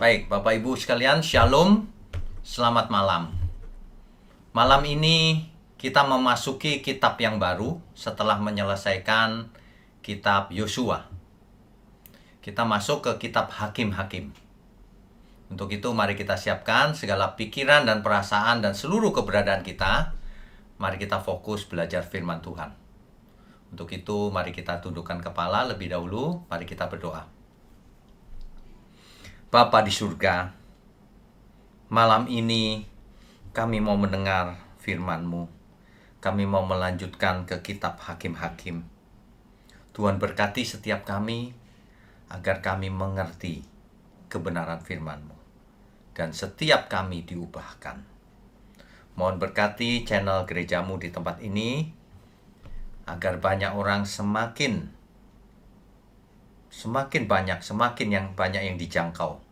Baik, Bapak Ibu sekalian, Shalom, selamat malam. Malam ini kita memasuki kitab yang baru setelah menyelesaikan kitab Yosua. Kita masuk ke kitab Hakim-Hakim. Untuk itu mari kita siapkan segala pikiran dan perasaan dan seluruh keberadaan kita. Mari kita fokus belajar firman Tuhan. Untuk itu mari kita tundukkan kepala lebih dahulu, mari kita berdoa. Bapa di surga, malam ini kami mau mendengar firman-Mu. Kami mau melanjutkan ke kitab Hakim-Hakim. Tuhan berkati setiap kami agar kami mengerti kebenaran firman-Mu. Dan setiap kami diubahkan. Mohon berkati channel gerejamu di tempat ini agar banyak orang semakin banyak yang dijangkau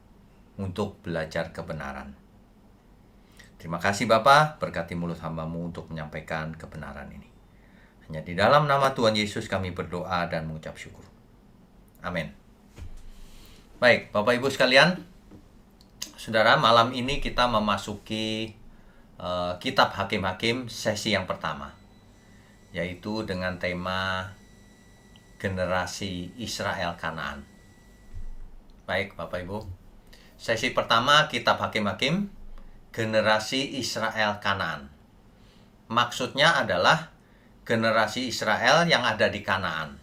untuk belajar kebenaran. Terima kasih Bapa, berkati mulut hamba-Mu untuk menyampaikan kebenaran ini. Hanya di dalam nama Tuhan Yesus kami berdoa dan mengucap syukur. Amin. Baik, Bapak Ibu sekalian, Saudara, malam ini kita memasuki kitab Hakim-Hakim sesi yang pertama, yaitu dengan tema generasi Israel Kanaan. Baik, Bapak Ibu. Sesi pertama kitab Hakim-Hakim, generasi Israel Kanaan. Maksudnya adalah generasi Israel yang ada di Kanaan.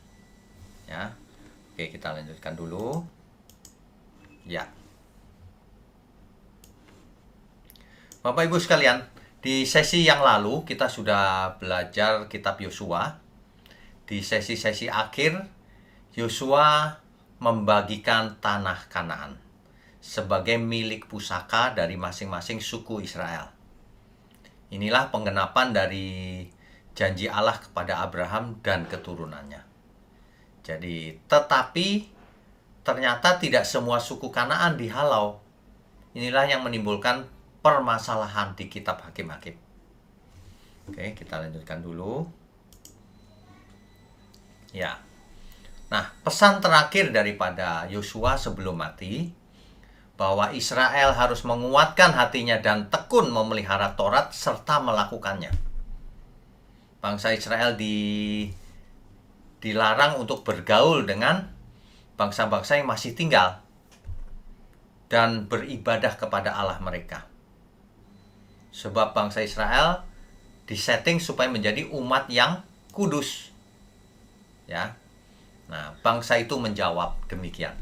Ya. Oke, kita lanjutkan dulu. Ya. Bapak Ibu sekalian, di sesi yang lalu kita sudah belajar kitab Yosua. Di sesi-sesi akhir, Yosua membagikan tanah Kanaan sebagai milik pusaka dari masing-masing suku Israel. Inilah penggenapan dari janji Allah kepada Abraham dan keturunannya. Jadi, tetapi ternyata tidak semua suku Kanaan dihalau. Inilah yang menimbulkan permasalahan di kitab Hakim-Hakim. Oke, kita lanjutkan dulu. Ya. Nah, pesan terakhir daripada Yosua sebelum mati bahwa Israel harus menguatkan hatinya dan tekun memelihara Taurat serta melakukannya. Bangsa Israel dilarang untuk bergaul dengan bangsa-bangsa yang masih tinggal dan beribadah kepada Allah mereka. Sebab bangsa Israel disetting supaya menjadi umat yang kudus. Ya. Nah, bangsa itu menjawab demikian.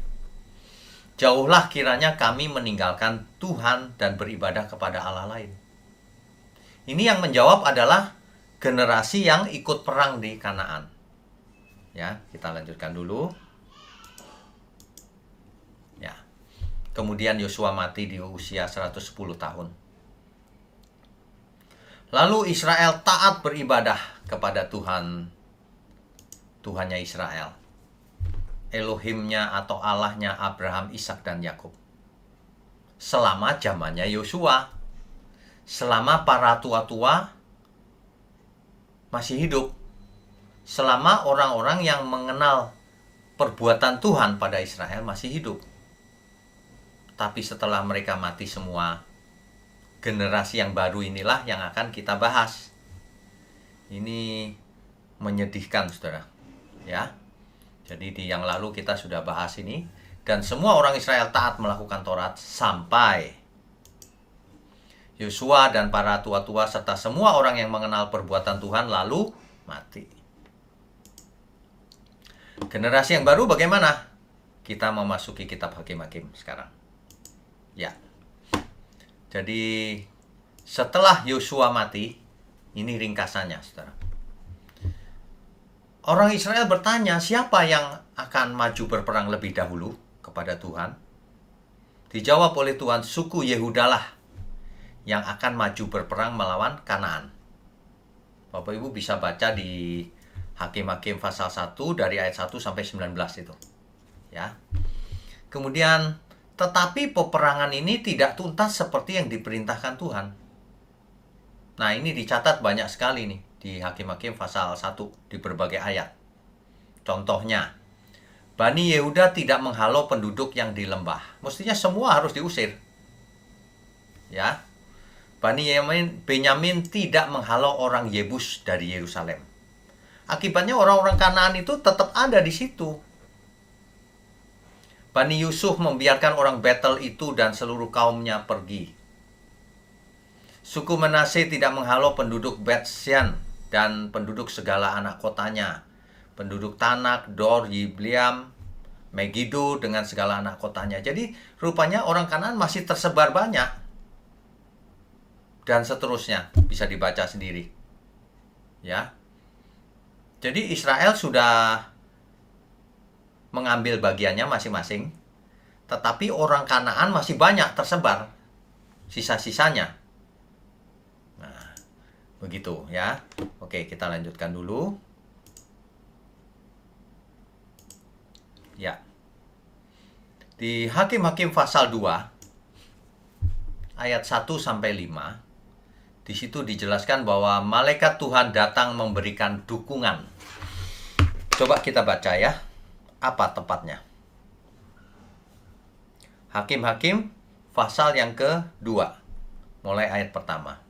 Jauhlah kiranya kami meninggalkan Tuhan dan beribadah kepada Allah lain. Ini yang menjawab adalah generasi yang ikut perang di Kanaan. Ya, kita lanjutkan dulu. Ya. Kemudian Yosua mati di usia 110 tahun. Lalu Israel taat beribadah kepada Tuhannya Israel, Elohimnya atau Allahnya Abraham, Ishak, dan Yakub. Selama zamannya Yosua, selama para tua-tua masih hidup, selama orang-orang yang mengenal perbuatan Tuhan pada Israel masih hidup. Tapi setelah mereka mati semua, generasi yang baru inilah yang akan kita bahas. Ini menyedihkan, saudara. Ya. Jadi di yang lalu kita sudah bahas ini. Dan semua orang Israel taat melakukan Taurat sampai Yosua dan para tua-tua serta semua orang yang mengenal perbuatan Tuhan lalu mati. Generasi yang baru bagaimana? Kita memasuki kitab Hakim-Hakim sekarang. Ya. Jadi setelah Yosua mati, ini ringkasannya, saudara. Orang Israel bertanya, siapa yang akan maju berperang lebih dahulu kepada Tuhan? Dijawab oleh Tuhan, suku Yehudalah yang akan maju berperang melawan Kanaan. Bapak Ibu bisa baca di Hakim-Hakim pasal 1 dari ayat 1 sampai 19 itu. Ya. Kemudian tetapi peperangan ini tidak tuntas seperti yang diperintahkan Tuhan. Nah, ini dicatat banyak sekali nih di Hakim-Hakim pasal 1 di berbagai ayat. Contohnya, Bani Yehuda tidak menghalau penduduk yang di lembah. Mestinya semua harus diusir. Ya. Bani Benyamin tidak menghalau orang Yebus dari Yerusalem. Akibatnya orang-orang Kanaan itu tetap ada di situ. Bani Yusuf membiarkan orang Betel itu dan seluruh kaumnya pergi. Suku Manase tidak menghalau penduduk Bet-Syan dan penduduk segala anak kotanya. Penduduk Tanak, Dor, Yibleam, Megiddo dengan segala anak kotanya. Jadi rupanya orang Kanaan masih tersebar banyak. Dan seterusnya, bisa dibaca sendiri. Ya. Jadi Israel sudah mengambil bagiannya masing-masing, tetapi orang Kanaan masih banyak tersebar, sisa-sisanya. Nah, begitu ya. Oke, kita lanjutkan dulu. Ya. Di Hakim-Hakim pasal 2 ayat 1 sampai 5, di situ dijelaskan bahwa malaikat Tuhan datang memberikan dukungan. Coba kita baca ya. Apa tepatnya? Hakim-Hakim pasal yang kedua, mulai ayat pertama.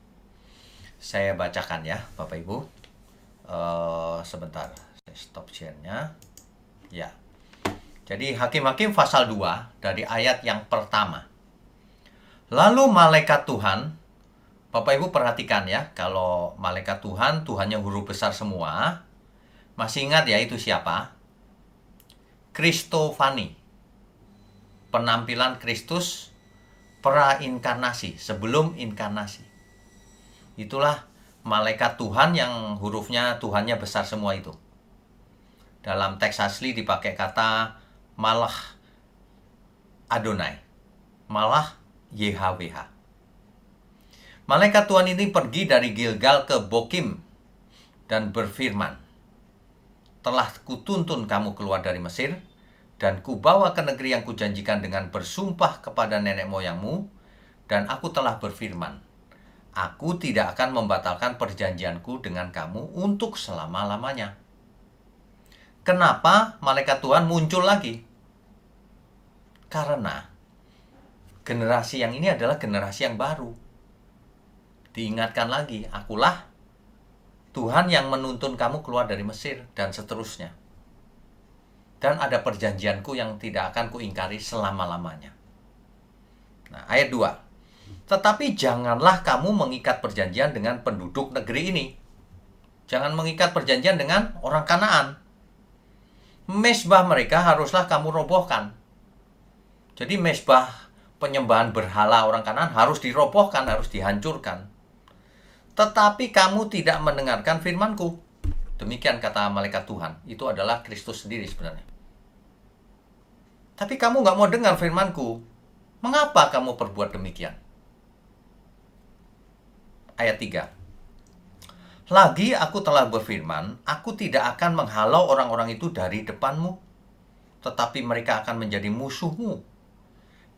Saya bacakan ya, Bapak Ibu. Sebentar, saya stop share-nya. Ya. Jadi Hakim-Hakim pasal 2 dari ayat yang pertama. Lalu malaikat Tuhan, Bapak Ibu perhatikan ya, kalau malaikat Tuhan, Tuhannya huruf besar semua. Masih ingat ya itu siapa? Kristofani. Penampilan Kristus prainkarnasi, sebelum inkarnasi. Itulah malaikat Tuhan yang hurufnya Tuhannya besar semua itu. Dalam teks asli dipakai kata Malah Adonai. Malah YHWH. Malaikat Tuhan ini pergi dari Gilgal ke Bokim dan berfirman, telah kutuntun kamu keluar dari Mesir, dan kubawa ke negeri yang kujanjikan dengan bersumpah kepada nenek moyangmu, dan aku telah berfirman, aku tidak akan membatalkan perjanjianku dengan kamu untuk selama-lamanya. Kenapa malaikat Tuhan muncul lagi? Karena generasi yang ini adalah generasi yang baru. Diingatkan lagi, akulah Tuhan yang menuntun kamu keluar dari Mesir, dan seterusnya. Dan ada perjanjianku yang tidak akan kuingkari selama-lamanya. Nah, ayat 2. Tetapi janganlah kamu mengikat perjanjian dengan penduduk negeri ini. Jangan mengikat perjanjian dengan orang Kanaan. Mezbah mereka haruslah kamu robohkan. Jadi mezbah penyembahan berhala orang Kanaan harus dirobohkan, harus dihancurkan. Tetapi kamu tidak mendengarkan firman-Ku. Demikian kata malaikat Tuhan. Itu adalah Kristus sendiri sebenarnya. Tapi kamu nggak mau dengar firman-Ku. Mengapa kamu perbuat demikian? Ayat 3. Lagi aku telah berfirman, aku tidak akan menghalau orang-orang itu dari depanmu, tetapi mereka akan menjadi musuhmu,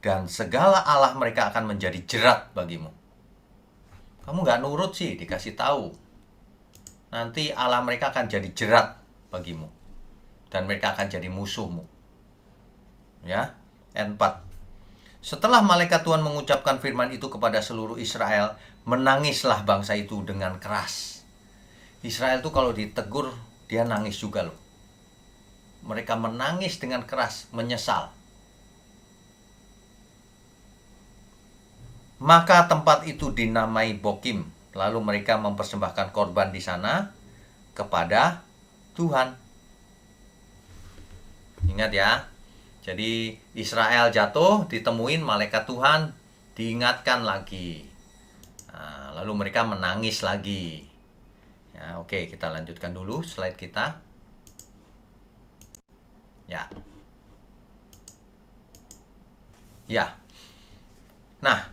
dan segala Allah mereka akan menjadi jerat bagimu. Kamu nggak nurut sih, dikasih tahu. Nanti Allah mereka akan jadi jerat bagimu. Dan mereka akan jadi musuhmu. Ya, ayat 4. Setelah malaikat Tuhan mengucapkan firman itu kepada seluruh Israel, menangislah bangsa itu dengan keras. Israel itu kalau ditegur, dia nangis juga loh. Mereka menangis dengan keras, menyesal. Maka tempat itu dinamai Bokim. Lalu mereka mempersembahkan korban di sana kepada Tuhan. Ingat ya. Jadi Israel jatuh, ditemuin malaikat Tuhan, diingatkan lagi. Nah, lalu mereka menangis lagi. Ya, oke, kita lanjutkan dulu slide kita. Ya. Ya. Nah,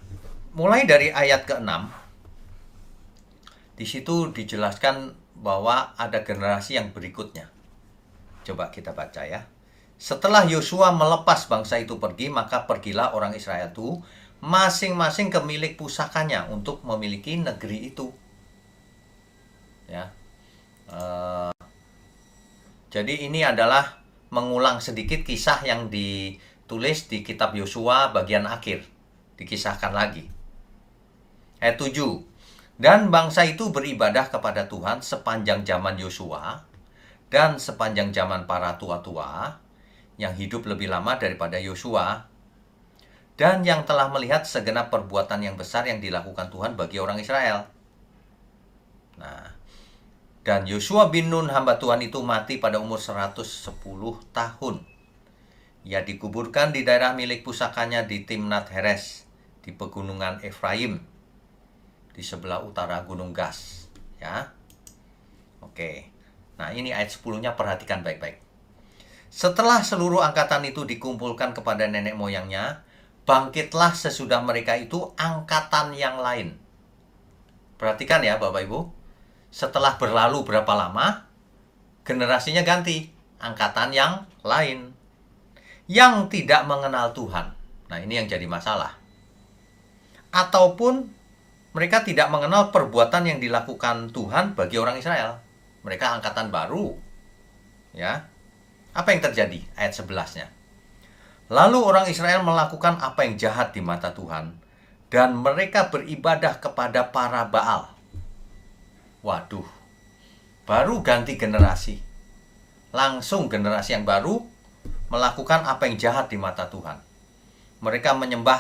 mulai dari ayat ke-6, di situ dijelaskan bahwa ada generasi yang berikutnya. Coba kita baca ya. Setelah Yosua melepas bangsa itu pergi, maka pergilah orang Israel itu masing-masing ke milik pusakanya untuk memiliki negeri itu. Ya. Jadi ini adalah mengulang sedikit kisah yang ditulis di kitab Yosua bagian akhir. Dikisahkan lagi. Ayat 7. Dan bangsa itu beribadah kepada Tuhan sepanjang zaman Yosua dan sepanjang zaman para tua-tua yang hidup lebih lama daripada Yosua, dan yang telah melihat segenap perbuatan yang besar yang dilakukan Tuhan bagi orang Israel. Nah, dan Yosua bin Nun hamba Tuhan itu mati pada umur 110 tahun. Ia dikuburkan di daerah milik pusakanya di Timnat Heres, di pegunungan Efraim, di sebelah utara Gunung Gas. Ya, oke. Nah, ini ayat 10-nya perhatikan baik-baik. Setelah seluruh angkatan itu dikumpulkan kepada nenek moyangnya, bangkitlah sesudah mereka itu angkatan yang lain. Perhatikan ya Bapak Ibu. Setelah berlalu berapa lama, generasinya ganti. Angkatan yang lain. Yang tidak mengenal Tuhan. Nah, ini yang jadi masalah. Ataupun mereka tidak mengenal perbuatan yang dilakukan Tuhan bagi orang Israel. Mereka angkatan baru. Ya. Apa yang terjadi? Ayat 11-nya. Lalu orang Israel melakukan apa yang jahat di mata Tuhan, dan mereka beribadah kepada para Baal. Waduh, baru ganti generasi. Langsung generasi yang baru melakukan apa yang jahat di mata Tuhan. Mereka menyembah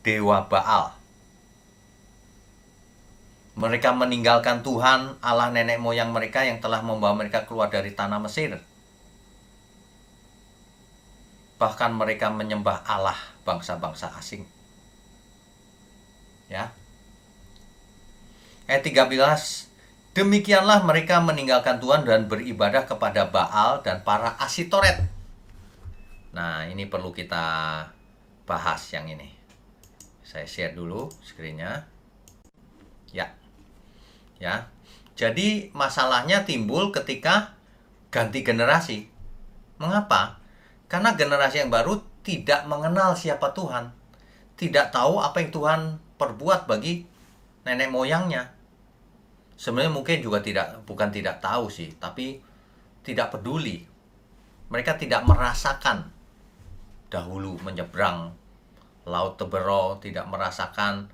dewa Baal. Mereka meninggalkan Tuhan, Allah nenek moyang mereka yang telah membawa mereka keluar dari tanah Mesir. Bahkan mereka menyembah Allah bangsa-bangsa asing. Ya. Ayat 13. Demikianlah mereka meninggalkan Tuhan dan beribadah kepada Baal dan para Asitoret. Nah, ini perlu kita bahas yang ini. Saya share dulu screen-nya. Ya. Ya. Jadi masalahnya timbul ketika ganti generasi. Mengapa? Karena generasi yang baru tidak mengenal siapa Tuhan. Tidak tahu apa yang Tuhan perbuat bagi nenek moyangnya. Sebenarnya mungkin juga bukan tidak tahu sih, tapi tidak peduli. Mereka tidak merasakan dahulu menyeberang Laut Tebero, tidak merasakan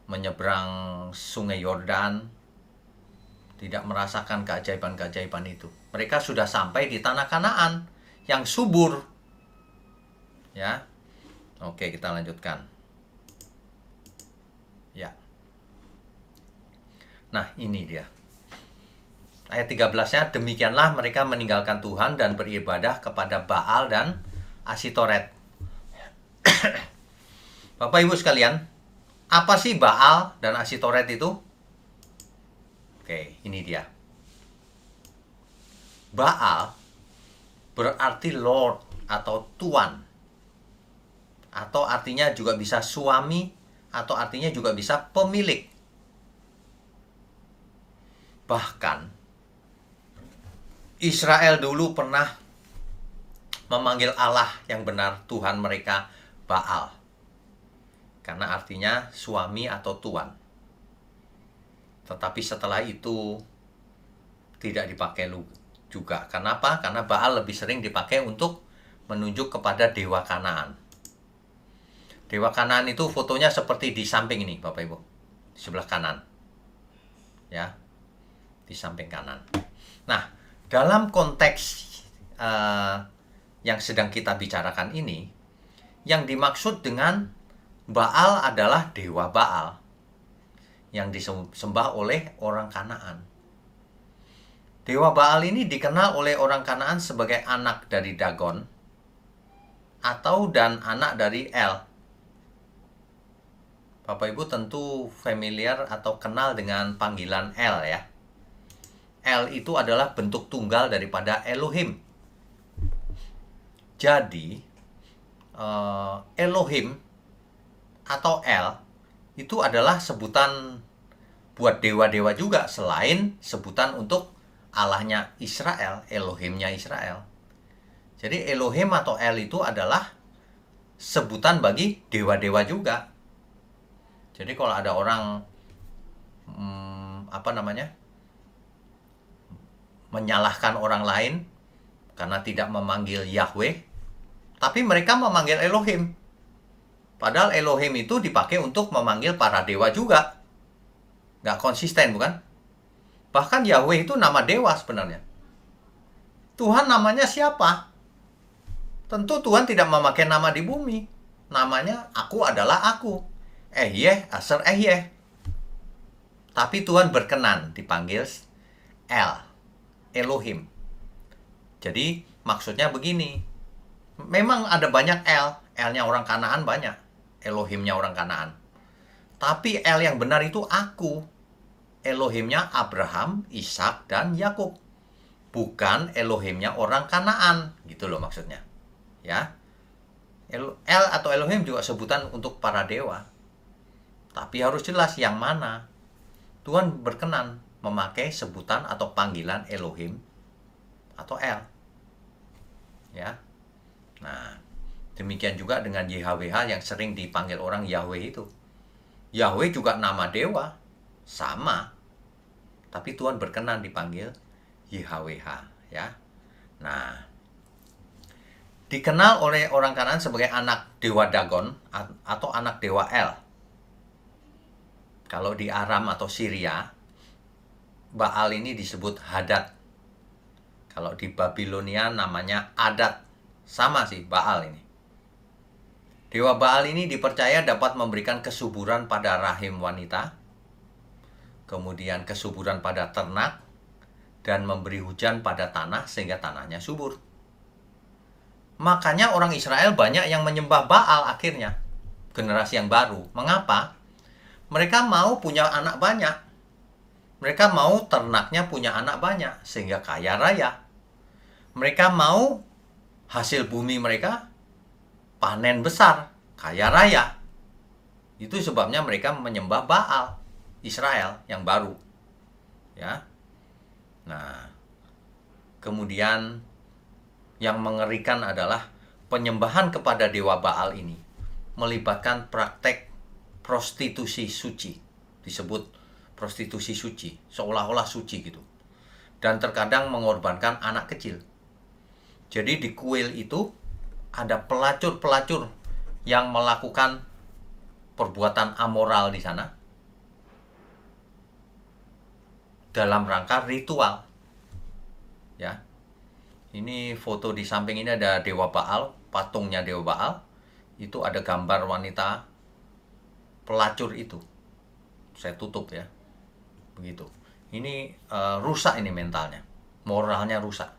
menyeberang Sungai Yordan, tidak merasakan keajaiban-keajaiban itu. Mereka sudah sampai di tanah Kanaan yang subur. Ya. Oke, kita lanjutkan. Ya. Nah, ini dia. Ayat 13-nya, demikianlah mereka meninggalkan Tuhan dan beribadah kepada Baal dan Asitoret. Bapak Ibu sekalian, apa sih Baal dan Asitoret itu? Oke, ini dia. Baal berarti Lord atau Tuan. Atau artinya juga bisa suami, atau artinya juga bisa pemilik. Bahkan Israel dulu pernah memanggil Allah yang benar Tuhan mereka Baal. Karena artinya suami atau tuan. Tetapi setelah itu tidak dipakai juga. Kenapa? Karena Baal lebih sering dipakai untuk menunjuk kepada dewa Kanaan. Dewa Kanaan itu fotonya seperti di samping ini, Bapak Ibu. Di sebelah kanan. Ya. Di samping kanan. Nah, dalam konteks yang sedang kita bicarakan ini, yang dimaksud dengan Baal adalah dewa Baal yang disembah oleh orang Kanaan. Dewa Baal ini dikenal oleh orang Kanaan sebagai anak dari Dagon dan anak dari El. Bapak Ibu tentu familiar atau kenal dengan panggilan El ya. El itu adalah bentuk tunggal daripada Elohim. Jadi Elohim atau El itu adalah sebutan buat dewa-dewa juga, selain sebutan untuk Allahnya Israel, Elohimnya Israel. Jadi Elohim atau El itu adalah sebutan bagi dewa-dewa juga. Jadi kalau ada orang menyalahkan orang lain karena tidak memanggil Yahweh, tapi mereka memanggil Elohim. Padahal Elohim itu dipakai untuk memanggil para dewa juga. Nggak konsisten, bukan? Bahkan Yahweh itu nama dewa sebenarnya. Tuhan namanya siapa? Tentu Tuhan tidak memakai nama di bumi. Namanya aku adalah aku. Ehyeh, Aser Ehyeh. Tapi Tuhan berkenan dipanggil Elohim. Jadi maksudnya begini. Memang ada banyak El-nya orang Kanaan banyak. Elohimnya orang Kanaan. Tapi El yang benar itu aku. Elohimnya Abraham, Ishak, dan Yakub. Bukan Elohimnya orang Kanaan. Gitu loh maksudnya. Ya. El atau Elohim juga sebutan untuk para dewa. Tapi harus jelas yang mana. Tuhan berkenan memakai sebutan atau panggilan Elohim atau El. Ya. Nah, demikian juga dengan YHWH yang sering dipanggil orang Yahweh itu. Yahweh juga nama dewa, sama. Tapi Tuhan berkenan dipanggil YHWH, ya. Nah, dikenal oleh orang Kanaan sebagai anak dewa Dagon atau anak dewa El. Kalau di Aram atau Syria, Baal ini disebut Hadad. Kalau di Babilonia namanya Adad. Sama sih Baal ini. Dewa Baal ini dipercaya dapat memberikan kesuburan pada rahim wanita, kemudian kesuburan pada ternak, dan memberi hujan pada tanah sehingga tanahnya subur. Makanya orang Israel banyak yang menyembah Baal akhirnya. Generasi yang baru. Mengapa? Mereka mau punya anak banyak. Mereka mau ternaknya punya anak banyak sehingga kaya raya. Mereka mau hasil bumi mereka panen besar, kaya raya. Itu sebabnya mereka menyembah Baal Israel yang baru. Ya. Nah, kemudian yang mengerikan adalah penyembahan kepada dewa Baal ini melibatkan praktek prostitusi suci. Disebut prostitusi suci, seolah-olah suci gitu. Dan terkadang mengorbankan anak kecil. Jadi di kuil itu ada pelacur-pelacur yang melakukan perbuatan amoral di sana dalam rangka ritual. Ya. Ini foto di samping ini ada dewa Baal, patungnya dewa Baal. Itu ada gambar wanita pelacur itu. Saya tutup ya. Begitu. Ini rusak ini mentalnya. Moralnya rusak.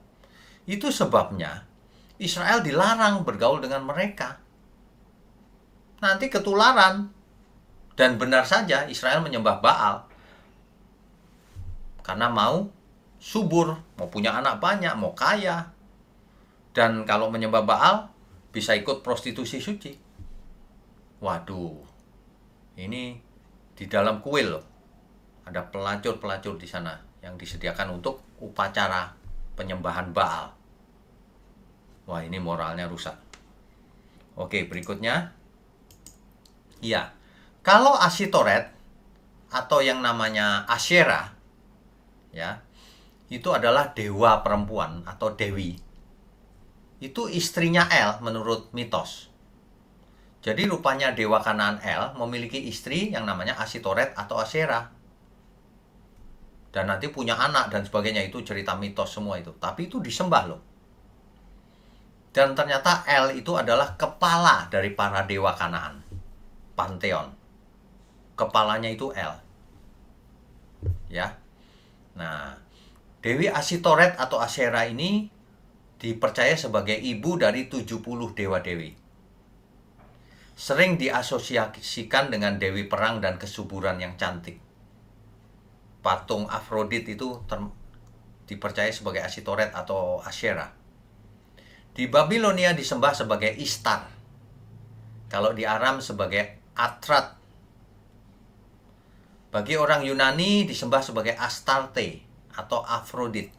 Itu sebabnya Israel dilarang bergaul dengan mereka. Nanti ketularan. Dan benar saja Israel menyembah Baal. Karena mau subur, mau punya anak banyak, mau kaya. Dan kalau menyembah Baal, bisa ikut prostitusi suci. Waduh. Ini di dalam kuil loh. Ada pelacur-pelacur di sana yang disediakan untuk upacara penyembahan Baal. Wah, ini moralnya rusak. Oke, berikutnya. Ya, kalau Asitoret atau yang namanya Asyera, ya, itu adalah dewa perempuan atau dewi. Itu istrinya El menurut mitos. Jadi rupanya dewa Kanaan El memiliki istri yang namanya Asitoret atau Asyera. Dan nanti punya anak dan sebagainya, itu cerita mitos semua itu. Tapi itu disembah loh. Dan ternyata El itu adalah kepala dari para dewa Kanaan. Pantheon. Kepalanya itu El. Ya. Nah, Dewi Asitoret atau Asyera ini dipercaya sebagai ibu dari 70 dewa-dewi. Sering diasosiasikan dengan dewi perang dan kesuburan yang cantik. Patung Afrodit itu dipercaya sebagai Asitoret atau Asyera. Di Babilonia disembah sebagai Ishtar. Kalau di Aram sebagai Atrat. Bagi orang Yunani disembah sebagai Astarte atau Afrodit.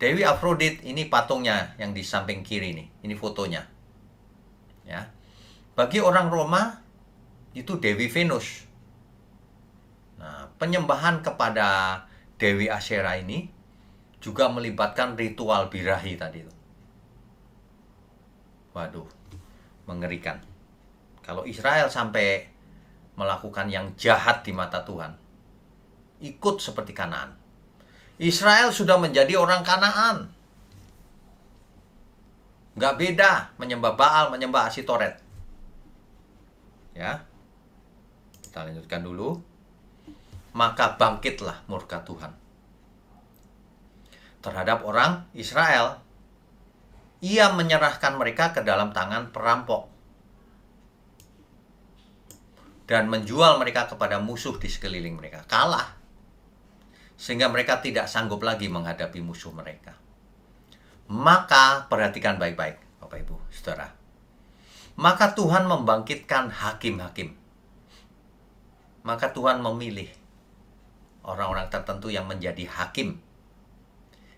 Dewi Afrodit ini patungnya yang di samping kiri nih. Ini fotonya. Ya. Bagi orang Roma itu Dewi Venus. Nah, penyembahan kepada Dewi Asyera ini juga melibatkan ritual birahi tadi itu. Waduh, mengerikan. Kalau Israel sampai melakukan yang jahat di mata Tuhan, ikut seperti Kanaan. Israel sudah menjadi orang Kanaan. Nggak beda menyembah Baal, menyembah Asitoret. Ya, kita lanjutkan dulu. Maka bangkitlah murka Tuhan terhadap orang Israel. Ia menyerahkan mereka ke dalam tangan perampok dan menjual mereka kepada musuh di sekeliling mereka. Kalah, sehingga mereka tidak sanggup lagi menghadapi musuh mereka. Maka perhatikan baik-baik, Bapak Ibu Saudara. Maka Tuhan membangkitkan hakim-hakim. Maka Tuhan memilih orang-orang tertentu yang menjadi hakim,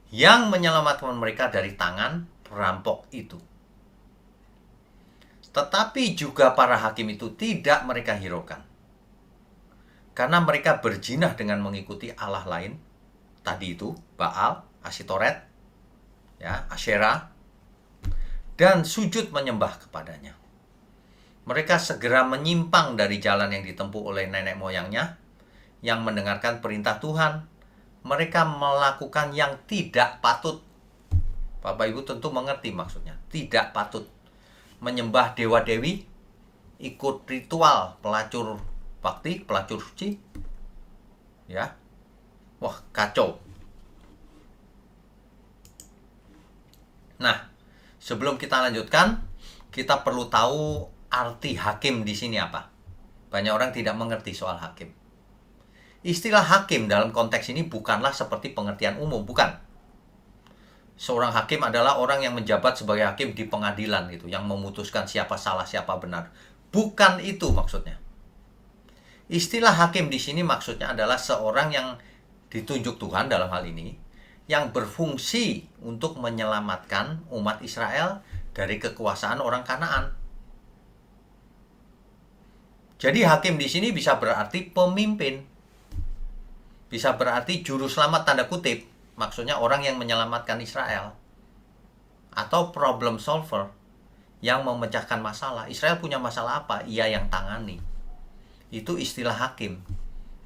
yang menyelamatkan mereka dari tangan perampok itu. Tetapi juga para hakim itu tidak mereka hiraukan, karena mereka berzinah dengan mengikuti Allah lain. Tadi itu Baal, Asitoret, ya, Asyera, dan sujud menyembah kepadanya. Mereka segera menyimpang dari jalan yang ditempuh oleh nenek moyangnya, yang mendengarkan perintah Tuhan. Mereka melakukan yang tidak patut. Bapak Ibu tentu mengerti maksudnya. Tidak patut menyembah dewa-dewi, ikut ritual pelacur bakti, pelacur suci. Ya. Wah, kacau. Nah, sebelum kita lanjutkan, kita perlu tahu arti hakim di sini apa. Banyak orang tidak mengerti soal hakim. Istilah hakim dalam konteks ini bukanlah seperti pengertian umum, bukan. Seorang hakim adalah orang yang menjabat sebagai hakim di pengadilan gitu, yang memutuskan siapa salah, siapa benar. Bukan itu maksudnya. Istilah hakim di sini maksudnya adalah seorang yang ditunjuk Tuhan dalam hal ini, yang berfungsi untuk menyelamatkan umat Israel dari kekuasaan orang Kanaan. Jadi hakim di sini bisa berarti pemimpin. Bisa berarti juru selamat tanda kutip. Maksudnya orang yang menyelamatkan Israel. Atau problem solver yang memecahkan masalah. Israel punya masalah apa? Ia yang tangani. Itu istilah hakim.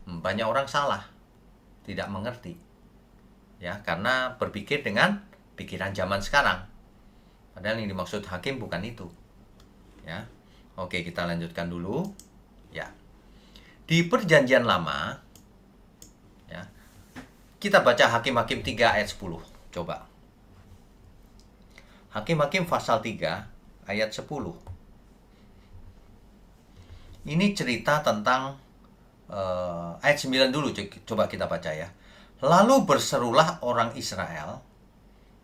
Banyak orang salah, tidak mengerti. Ya, karena berpikir dengan pikiran zaman sekarang. Padahal yang dimaksud hakim bukan itu. Ya. Oke, kita lanjutkan dulu. Ya. Di Perjanjian Lama, ya, kita baca Hakim-Hakim 3 ayat 10. Coba. Hakim-Hakim pasal 3 ayat 10. Ini cerita tentang ayat 9 dulu, coba kita baca ya. Lalu berserulah orang Israel.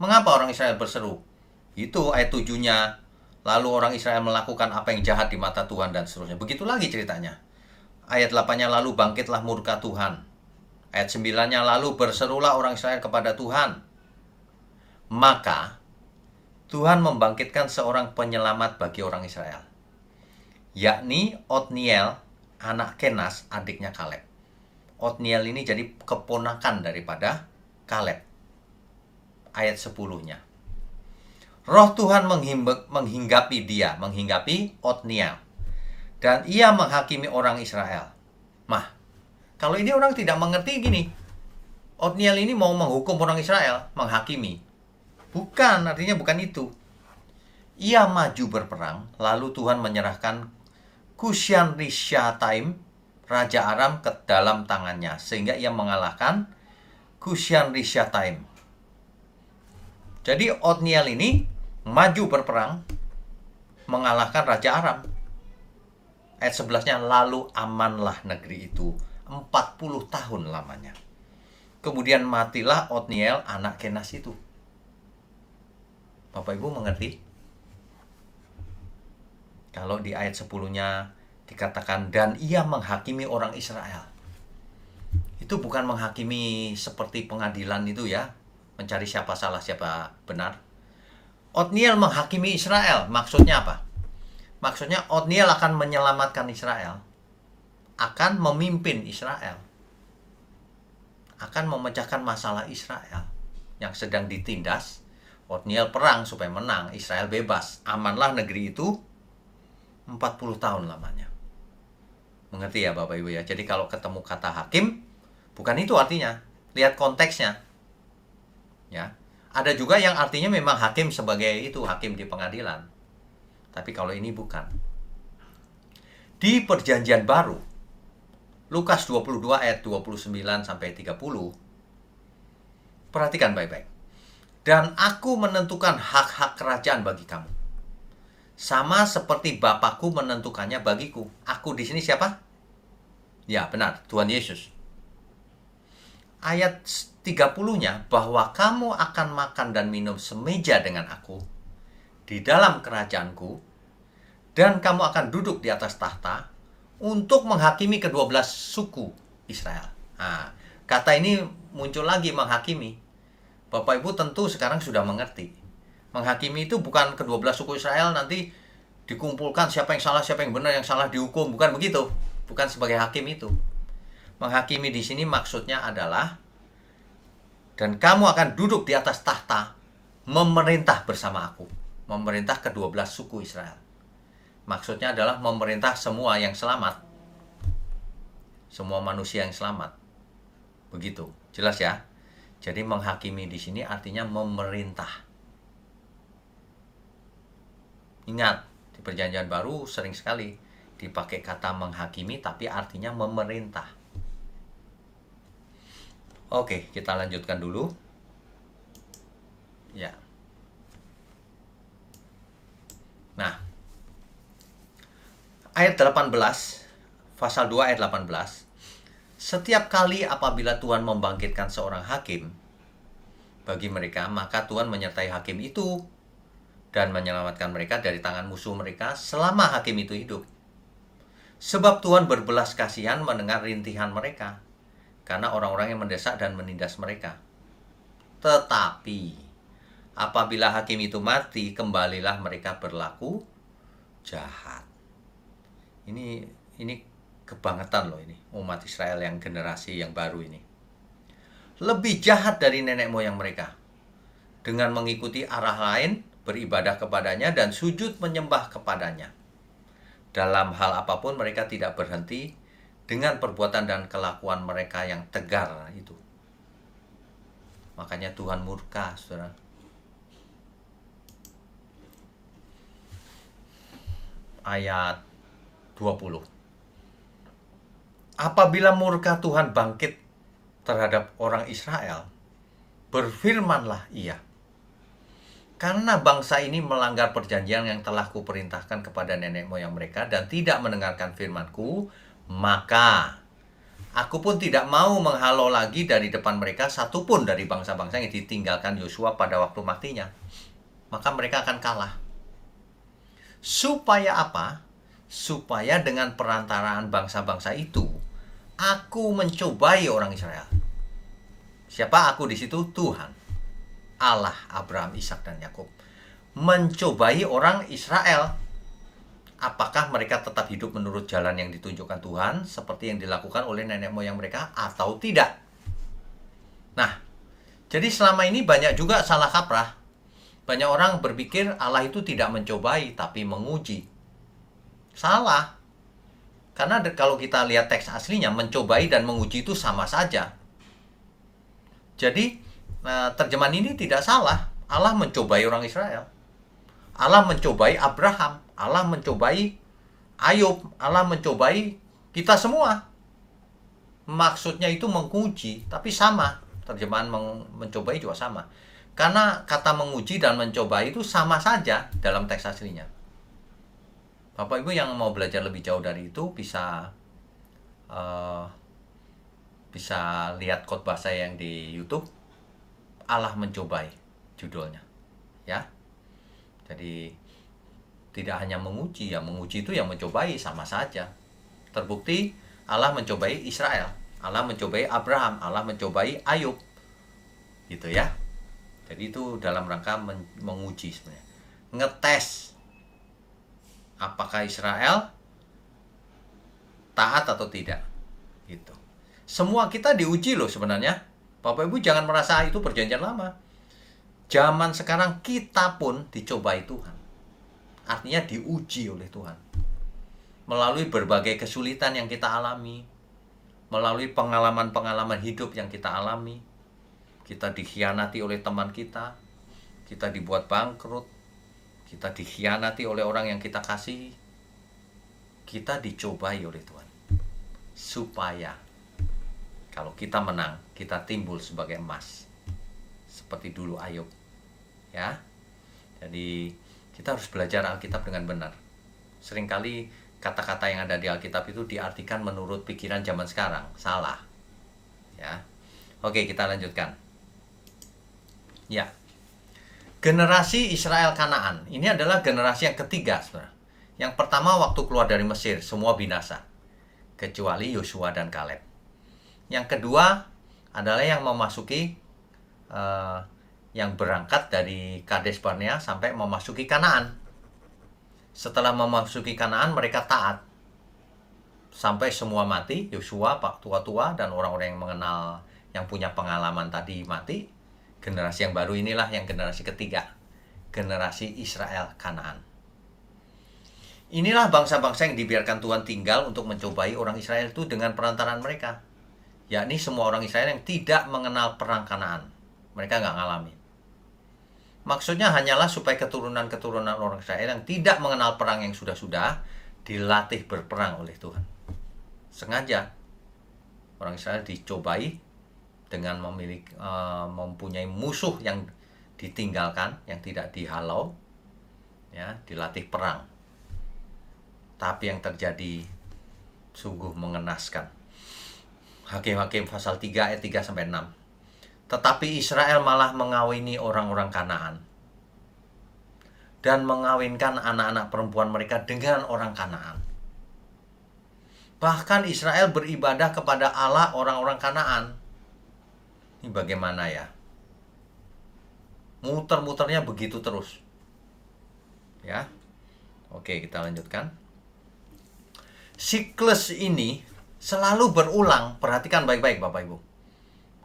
Mengapa orang Israel berseru? Itu ayat 7-nya. Lalu orang Israel melakukan apa yang jahat di mata Tuhan dan seterusnya. Begitu lagi ceritanya. Ayat 8-nya lalu bangkitlah murka Tuhan. Ayat 9-nya lalu berserulah orang Israel kepada Tuhan. Maka Tuhan membangkitkan seorang penyelamat bagi orang Israel, yakni Otniel, anak Kenas, adiknya Kaleb. Otniel ini jadi keponakan daripada Kaleb. Ayat 10-nya. Roh Tuhan menghinggapi dia, menghinggapi Otniel. Dan ia menghakimi orang Israel. Kalau ini orang tidak mengerti gini. Otniel ini mau menghukum orang Israel, menghakimi. Bukan, artinya bukan itu. Ia maju berperang, lalu Tuhan menyerahkan Kushan-Rishathaim, Raja Aram, ke dalam tangannya, sehingga ia mengalahkan Kushan-Rishathaim. Jadi Otniel ini maju berperang, mengalahkan Raja Aram. Ayat 11-nya, lalu amanlah negeri itu 40 tahun lamanya. Kemudian matilah Otniel, anak Kenas itu. Bapak Ibu mengerti? Kalau di ayat 10-nya dikatakan, dan ia menghakimi orang Israel. Itu bukan menghakimi seperti pengadilan itu ya, mencari siapa salah, siapa benar. Otniel menghakimi Israel, maksudnya apa? Maksudnya Otniel akan menyelamatkan Israel, akan memimpin Israel, akan memecahkan masalah Israel. yang sedang ditindas. Otniel perang supaya menang, Israel bebas. Amanlah negeri itu 40 tahun lamanya. Mengerti ya Bapak Ibu ya? Jadi kalau ketemu kata hakim, bukan itu artinya. Lihat konteksnya. Ya. Ada juga yang artinya memang hakim sebagai itu, hakim di pengadilan. Tapi kalau ini bukan. Di Perjanjian Baru, Lukas 22 ayat 29 sampai 30. Perhatikan baik-baik. Dan aku menentukan hak-hak kerajaan bagi kamu, sama seperti Bapakku menentukannya bagiku. Aku di sini siapa? Ya, benar, Tuhan Yesus. Ayat 30-nya, bahwa kamu akan makan dan minum semeja dengan aku di dalam kerajaanku, dan kamu akan duduk di atas tahta untuk menghakimi ke-12 suku Israel. Nah, kata ini muncul lagi, menghakimi. Bapak Ibu tentu sekarang sudah mengerti. Menghakimi itu bukan ke-12 suku Israel nanti dikumpulkan siapa yang salah, siapa yang benar, yang salah dihukum. Bukan begitu. Bukan sebagai hakim itu. Menghakimi di sini maksudnya adalah, dan kamu akan duduk di atas tahta memerintah bersama aku. Memerintah ke-12 suku Israel. Maksudnya adalah memerintah semua yang selamat. Semua manusia yang selamat. Begitu. Jelas ya? Jadi menghakimi di sini artinya memerintah. Ingat, di Perjanjian Baru sering sekali dipakai kata menghakimi, tapi artinya memerintah. Oke, kita lanjutkan dulu. Ya. Nah, ayat 18, pasal 2 ayat 18. Setiap kali apabila Tuhan membangkitkan seorang hakim bagi mereka, maka Tuhan menyertai hakim itu dan menyelamatkan mereka dari tangan musuh mereka selama hakim itu hidup. Sebab Tuhan berbelas kasihan mendengar rintihan mereka, karena orang-orang yang mendesak dan menindas mereka. Tetapi apabila hakim itu mati, kembalilah mereka berlaku jahat. Ini kebangetan loh ini, umat Israel yang generasi yang baru ini. Lebih jahat dari nenek moyang mereka, dengan mengikuti arah lain, beribadah kepadanya dan sujud menyembah kepadanya. Dalam hal apapun mereka tidak berhenti dengan perbuatan dan kelakuan mereka yang tegar itu. Makanya Tuhan murka, saudara. Ayat 20. Apabila murka Tuhan bangkit terhadap orang Israel, berfirmanlah ia, karena bangsa ini melanggar perjanjian yang telah kuperintahkan kepada nenek moyang mereka dan tidak mendengarkan firman-Ku, maka aku pun tidak mau menghalau lagi dari depan mereka satupun dari bangsa-bangsa yang ditinggalkan Yosua pada waktu matinya. Maka mereka akan kalah. Supaya apa? Supaya dengan perantaraan bangsa-bangsa itu, aku mencobai orang Israel. Siapa aku di situ? Tuhan, Allah Abraham, Ishak dan Yakub. Mencobai orang Israel. Apakah mereka tetap hidup menurut jalan yang ditunjukkan Tuhan seperti yang dilakukan oleh nenek moyang mereka atau tidak? Nah, jadi selama ini banyak juga salah kaprah. Banyak orang berpikir Allah itu tidak mencobai tapi menguji. Salah. Karena kalau kita lihat teks aslinya, mencobai dan menguji itu sama saja. Jadi terjemahan ini tidak salah. Allah mencobai orang Israel. Allah mencobai Abraham. Allah mencobai Ayub. Allah mencobai kita semua. Maksudnya itu menguji, tapi sama. Terjemahan mencobai juga sama. Karena kata menguji dan mencobai itu sama saja dalam teks aslinya. Bapak Ibu yang mau belajar lebih jauh dari itu bisa lihat khotbah saya yang di YouTube. Allah mencobai judulnya. Ya. Jadi tidak hanya menguji, yang menguji itu yang mencobai sama saja. Terbukti Allah mencobai Israel, Allah mencobai Abraham, Allah mencobai Ayub. Gitu ya. Jadi itu dalam rangka menguji sebenarnya. Ngetes apakah Israel taat atau tidak. Gitu. Semua kita diuji loh sebenarnya. Bapak Ibu jangan merasa itu perjanjian lama. Zaman sekarang kita pun dicobai Tuhan. Artinya diuji oleh Tuhan. Melalui berbagai kesulitan yang kita alami, melalui pengalaman-pengalaman hidup yang kita alami, kita dikhianati oleh teman kita dibuat bangkrut, kita dikhianati oleh orang yang kita kasihi, kita dicobai oleh Tuhan. Supaya kalau kita menang, kita timbul sebagai emas. Seperti dulu Ayub. Ya. Jadi kita harus belajar Alkitab dengan benar. Seringkali kata-kata yang ada di Alkitab itu diartikan menurut pikiran zaman sekarang. Salah. Ya. Oke, kita lanjutkan. Ya. Generasi Israel Kanaan. Ini adalah generasi yang ketiga, saudara. Yang pertama waktu keluar dari Mesir, semua binasa. Kecuali Yosua dan Kaleb. Yang kedua adalah yang memasuki yang berangkat dari Kades Barnea sampai memasuki Kanaan. Setelah memasuki Kanaan, mereka taat sampai semua mati. Yosua, pak tua-tua dan orang-orang yang mengenal, yang punya pengalaman tadi mati. Generasi yang baru inilah yang generasi ketiga, generasi Israel Kanaan. Inilah bangsa-bangsa yang dibiarkan Tuhan tinggal untuk mencobai orang Israel itu dengan perantaraan mereka, yakni semua orang Israel yang tidak mengenal perang Kanaan. Mereka nggak ngalamin. Maksudnya hanyalah supaya keturunan-keturunan orang Israel yang tidak mengenal perang yang sudah-sudah dilatih berperang oleh Tuhan. Sengaja orang Israel dicobai dengan mempunyai musuh yang ditinggalkan, yang tidak dihalau, ya, dilatih perang. Tapi yang terjadi sungguh mengenaskan. Hakim-Hakim pasal 3 ayat 3-6. Tetapi Israel malah mengawini orang-orang Kanaan dan mengawinkan anak-anak perempuan mereka dengan orang Kanaan. Bahkan Israel beribadah kepada Allah orang-orang Kanaan. Ini bagaimana ya? Muter-muternya begitu terus. Ya. Oke, kita lanjutkan. Siklus ini selalu berulang. Perhatikan baik-baik Bapak Ibu.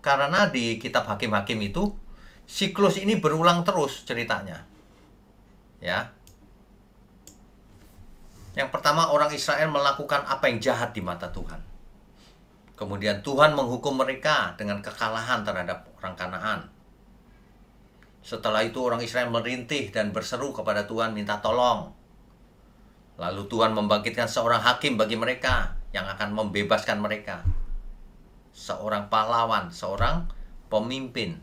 Karena di kitab Hakim-Hakim itu siklus ini berulang terus ceritanya. Ya. Yang pertama, orang Israel melakukan apa yang jahat di mata Tuhan. Kemudian Tuhan menghukum mereka dengan kekalahan terhadap orang Kanaan. Setelah itu orang Israel merintih dan berseru kepada Tuhan minta tolong. Lalu Tuhan membangkitkan seorang hakim bagi mereka yang akan membebaskan mereka. Seorang pahlawan, seorang pemimpin.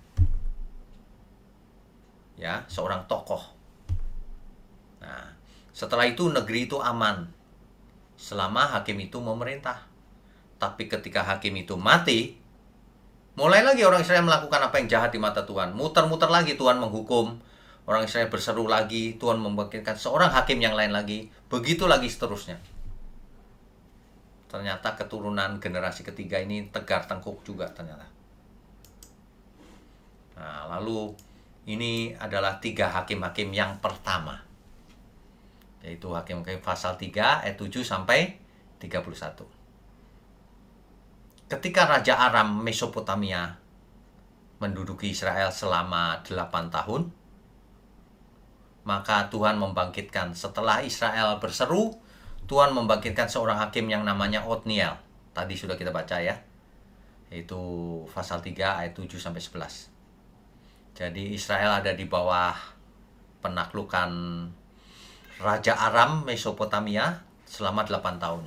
Ya, seorang tokoh. Nah, setelah itu negeri itu aman selama hakim itu memerintah. Tapi ketika hakim itu mati, mulai lagi orang Israel melakukan apa yang jahat di mata Tuhan. Muter-muter lagi Tuhan menghukum. Orang Israel berseru lagi, Tuhan membangkitkan seorang hakim yang lain lagi. Begitu lagi seterusnya. Ternyata keturunan generasi ketiga ini tegar tengkuk juga ternyata. Nah, lalu ini adalah 3 hakim-hakim yang pertama. Yaitu Hakim-Hakim pasal 3 ayat 7 sampai 31. Ketika Raja Aram Mesopotamia menduduki Israel selama 8 tahun, maka Tuhan membangkitkan, setelah Israel berseru, Tuhan membangkitkan seorang hakim yang namanya Otniel. Tadi sudah kita baca ya. Yaitu pasal 3 ayat 7 sampai 11. Jadi Israel ada di bawah penaklukan Raja Aram Mesopotamia selama 8 tahun.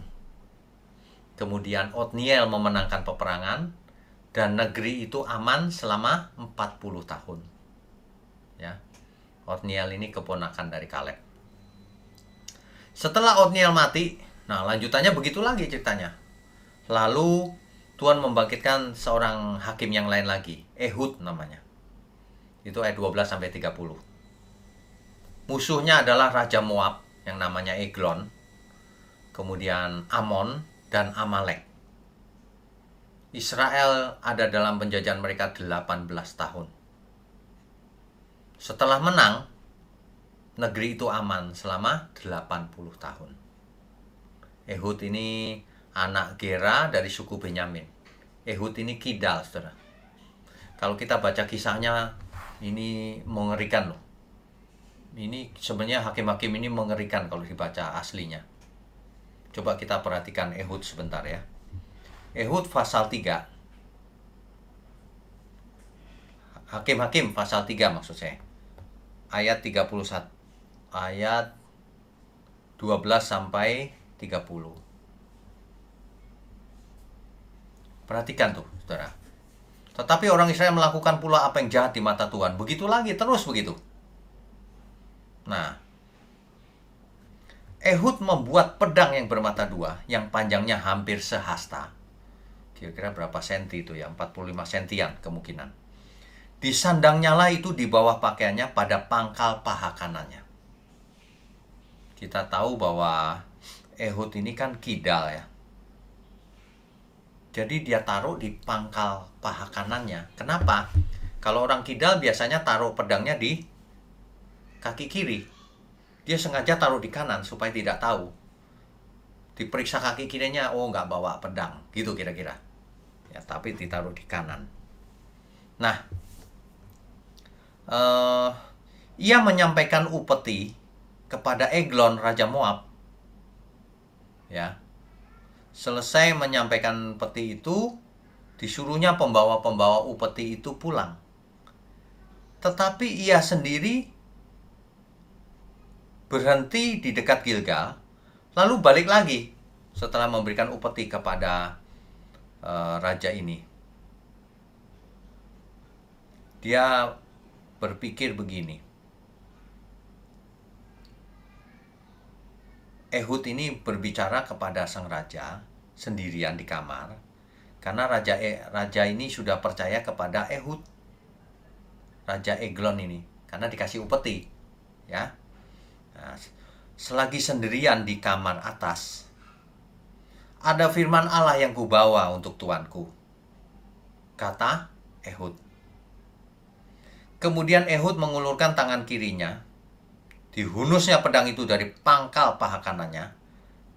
Kemudian Otniel memenangkan peperangan dan negeri itu aman selama 40 tahun. Ya. Otniel ini keponakan dari Kaleb. Setelah Otniel mati, nah lanjutannya begitu lagi ceritanya. Lalu Tuhan membangkitkan seorang hakim yang lain lagi, Ehud namanya. Itu ayat 12 sampai 30. Musuhnya adalah Raja Moab yang namanya Eglon, kemudian Amon dan Amalek. Israel ada dalam penjajahan mereka 18 tahun. Setelah menang, negeri itu aman selama 80 tahun. Ehud ini anak Gera dari suku Benyamin. Ehud ini kidal, saudara. Kalau kita baca kisahnya, Ini mengerikan loh. Ini sebenarnya hakim-hakim ini mengerikan kalau dibaca aslinya. Coba kita perhatikan Ehud sebentar ya. Ehud pasal 3. Hakim-hakim pasal 3 maksud saya. Ayat 31. Ayat 12 sampai 30. Perhatikan tuh, saudara. Tetapi orang Israel melakukan pula apa yang jahat di mata Tuhan. Begitu lagi, terus begitu. Nah, Ehud membuat pedang yang bermata dua, yang panjangnya hampir sehasta. Kira-kira berapa senti itu ya? 45 sentian kemungkinan. Disandangnya lah itu di bawah pakaiannya pada pangkal paha kanannya. Kita tahu bahwa Ehud ini kan kidal ya. Jadi dia taruh di pangkal paha kanannya. Kenapa? Kalau orang kidal biasanya taruh pedangnya di kaki kiri. Dia sengaja taruh di kanan supaya tidak tahu. Diperiksa kaki kirinya, oh nggak bawa pedang. Gitu kira-kira. Ya, tapi ditaruh di kanan. Nah, ia menyampaikan upeti kepada Eglon, Raja Moab. Ya. Selesai menyampaikan peti itu, disuruhnya pembawa-pembawa upeti itu pulang. Tetapi ia sendiri berhenti di dekat Gilgal, lalu balik lagi setelah memberikan upeti kepada raja ini. Dia berpikir begini. Ehud ini berbicara kepada sang raja sendirian di kamar, karena raja ini sudah percaya kepada Ehud, Raja Eglon ini, karena dikasih upeti, ya. Nah, selagi sendirian di kamar atas, ada firman Allah yang kubawa untuk tuanku, kata Ehud. Kemudian Ehud mengulurkan tangan kirinya, dihunusnya pedang itu dari pangkal paha kanannya,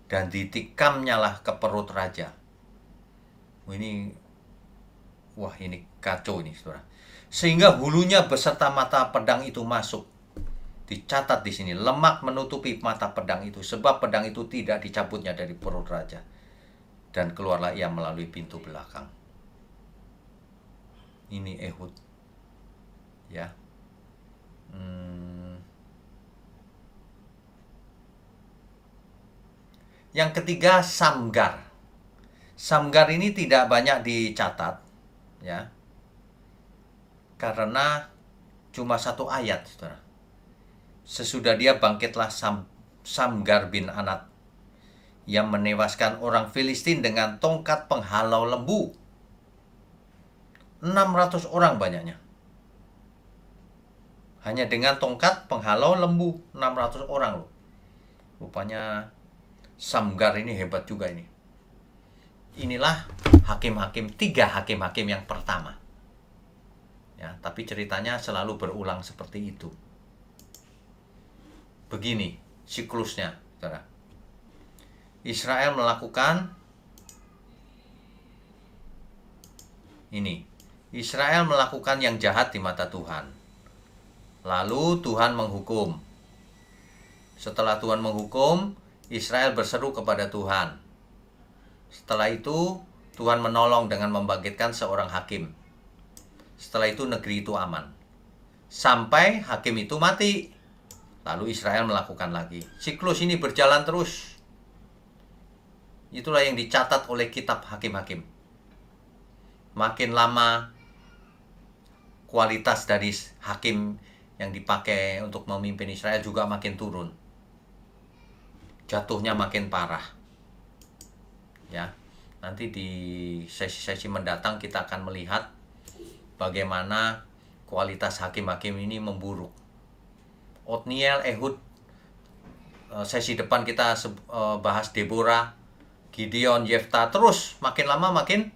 dan ditikamnya lah ke perut raja. Ini kacau ini, saudara. Sehingga hulunya beserta mata pedang itu masuk. Dicatat di sini, lemak menutupi mata pedang itu, sebab pedang itu tidak dicabutnya dari perut raja. Dan keluarlah ia melalui pintu belakang. Ini Ehud. Ya. Yang ketiga, Samgar. Samgar ini tidak banyak dicatat, ya, karena cuma satu ayat, saudara. Sesudah dia bangkitlah Samgar bin Anat, yang menewaskan orang Filistin dengan tongkat penghalau lembu. 600 orang banyaknya. Hanya dengan tongkat penghalau lembu, 600 orang loh. Rupanya Samgar ini hebat juga ini. Inilah hakim-hakim, 3 hakim-hakim yang pertama. Ya, tapi ceritanya selalu berulang seperti itu. Begini siklusnya, saudara. Israel melakukan ini. Israel melakukan yang jahat di mata Tuhan. Lalu Tuhan menghukum. Setelah Tuhan menghukum, Israel berseru kepada Tuhan. Setelah itu, Tuhan menolong dengan membangkitkan seorang hakim. Setelah itu, negeri itu aman. Sampai hakim itu mati. Lalu Israel melakukan lagi. Siklus ini berjalan terus. Itulah yang dicatat oleh kitab hakim-hakim. Makin lama, kualitas dari hakim yang dipakai untuk memimpin Israel juga makin turun. Jatuhnya makin parah. Ya, nanti di sesi-sesi mendatang kita akan melihat bagaimana kualitas hakim-hakim ini memburuk. Otniel, Ehud, sesi depan kita bahas Deborah, Gideon, Yefta, terus makin lama makin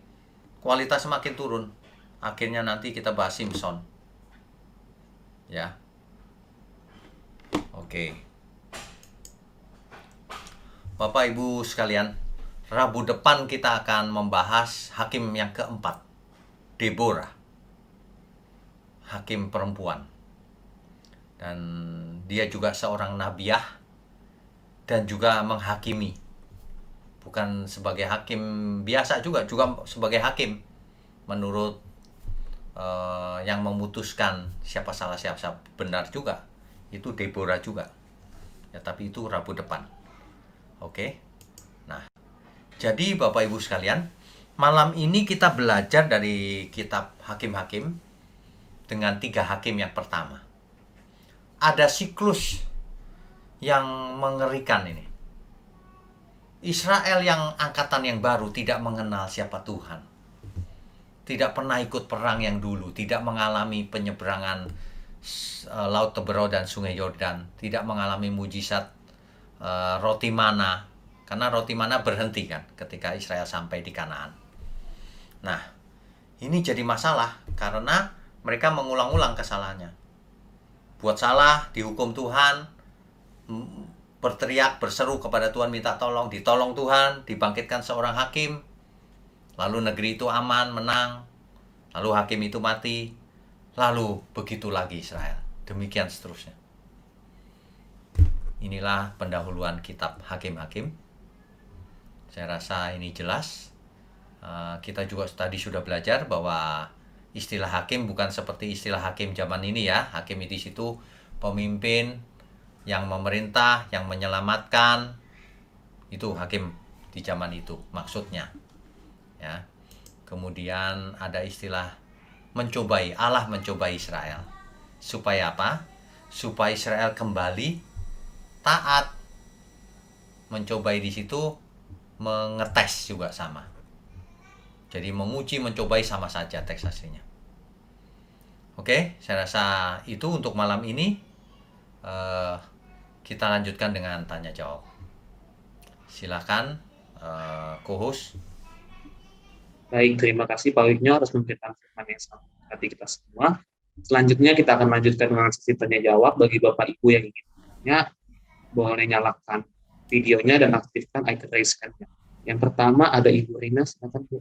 kualitas makin turun. Akhirnya nanti kita bahas Simpson. Ya. Oke. Bapak Ibu sekalian, Rabu depan kita akan membahas hakim yang keempat, Deborah. hakim perempuan. Dan dia juga seorang nabiah dan juga menghakimi. Bukan sebagai hakim biasa, juga sebagai hakim menurut yang memutuskan siapa salah siapa benar juga. Itu Deborah juga. Ya, tapi itu Rabu depan. Oke. Nah, jadi Bapak Ibu sekalian, malam ini kita belajar dari kitab Hakim-Hakim dengan 3 hakim yang pertama. Ada siklus yang mengerikan ini. Israel yang angkatan yang baru tidak mengenal siapa Tuhan. Tidak pernah ikut perang yang dulu, tidak mengalami penyeberangan Laut Teberau dan Sungai Yordan, tidak mengalami mujizat roti mana, karena roti mana berhenti kan ketika Israel sampai di Kanaan. Nah, ini jadi masalah karena mereka mengulang-ulang kesalahannya. Buat salah, dihukum Tuhan, berteriak, berseru kepada Tuhan, minta tolong, ditolong Tuhan, dibangkitkan seorang hakim, lalu negeri itu aman, menang, lalu hakim itu mati, lalu begitu lagi Israel, demikian seterusnya. Inilah pendahuluan kitab Hakim-Hakim. Saya rasa ini jelas. Kita juga tadi sudah belajar bahwa istilah hakim bukan seperti istilah hakim zaman ini ya. Hakim di situ pemimpin yang memerintah, yang menyelamatkan. Itu hakim di zaman itu maksudnya. Ya. Kemudian ada istilah mencobai, Allah mencobai Israel. Supaya apa? Supaya Israel kembali taat. Mencobai di situ mengetes juga sama. Jadi menguji, mencobai sama saja teks aslinya. Oke, saya rasa itu untuk malam ini. Kita lanjutkan dengan tanya jawab. Silakan, co-host. Baik, terima kasih Pak Wigno atas memberikan firman yang sangat berkati kita semua. Selanjutnya kita akan lanjutkan dengan sesi tanya jawab. Bagi Bapak Ibu yang ingin bertanya, boleh nyalakan videonya dan aktifkan icon raise hand-nya. Yang pertama ada Ibu Rina, silakan Bu.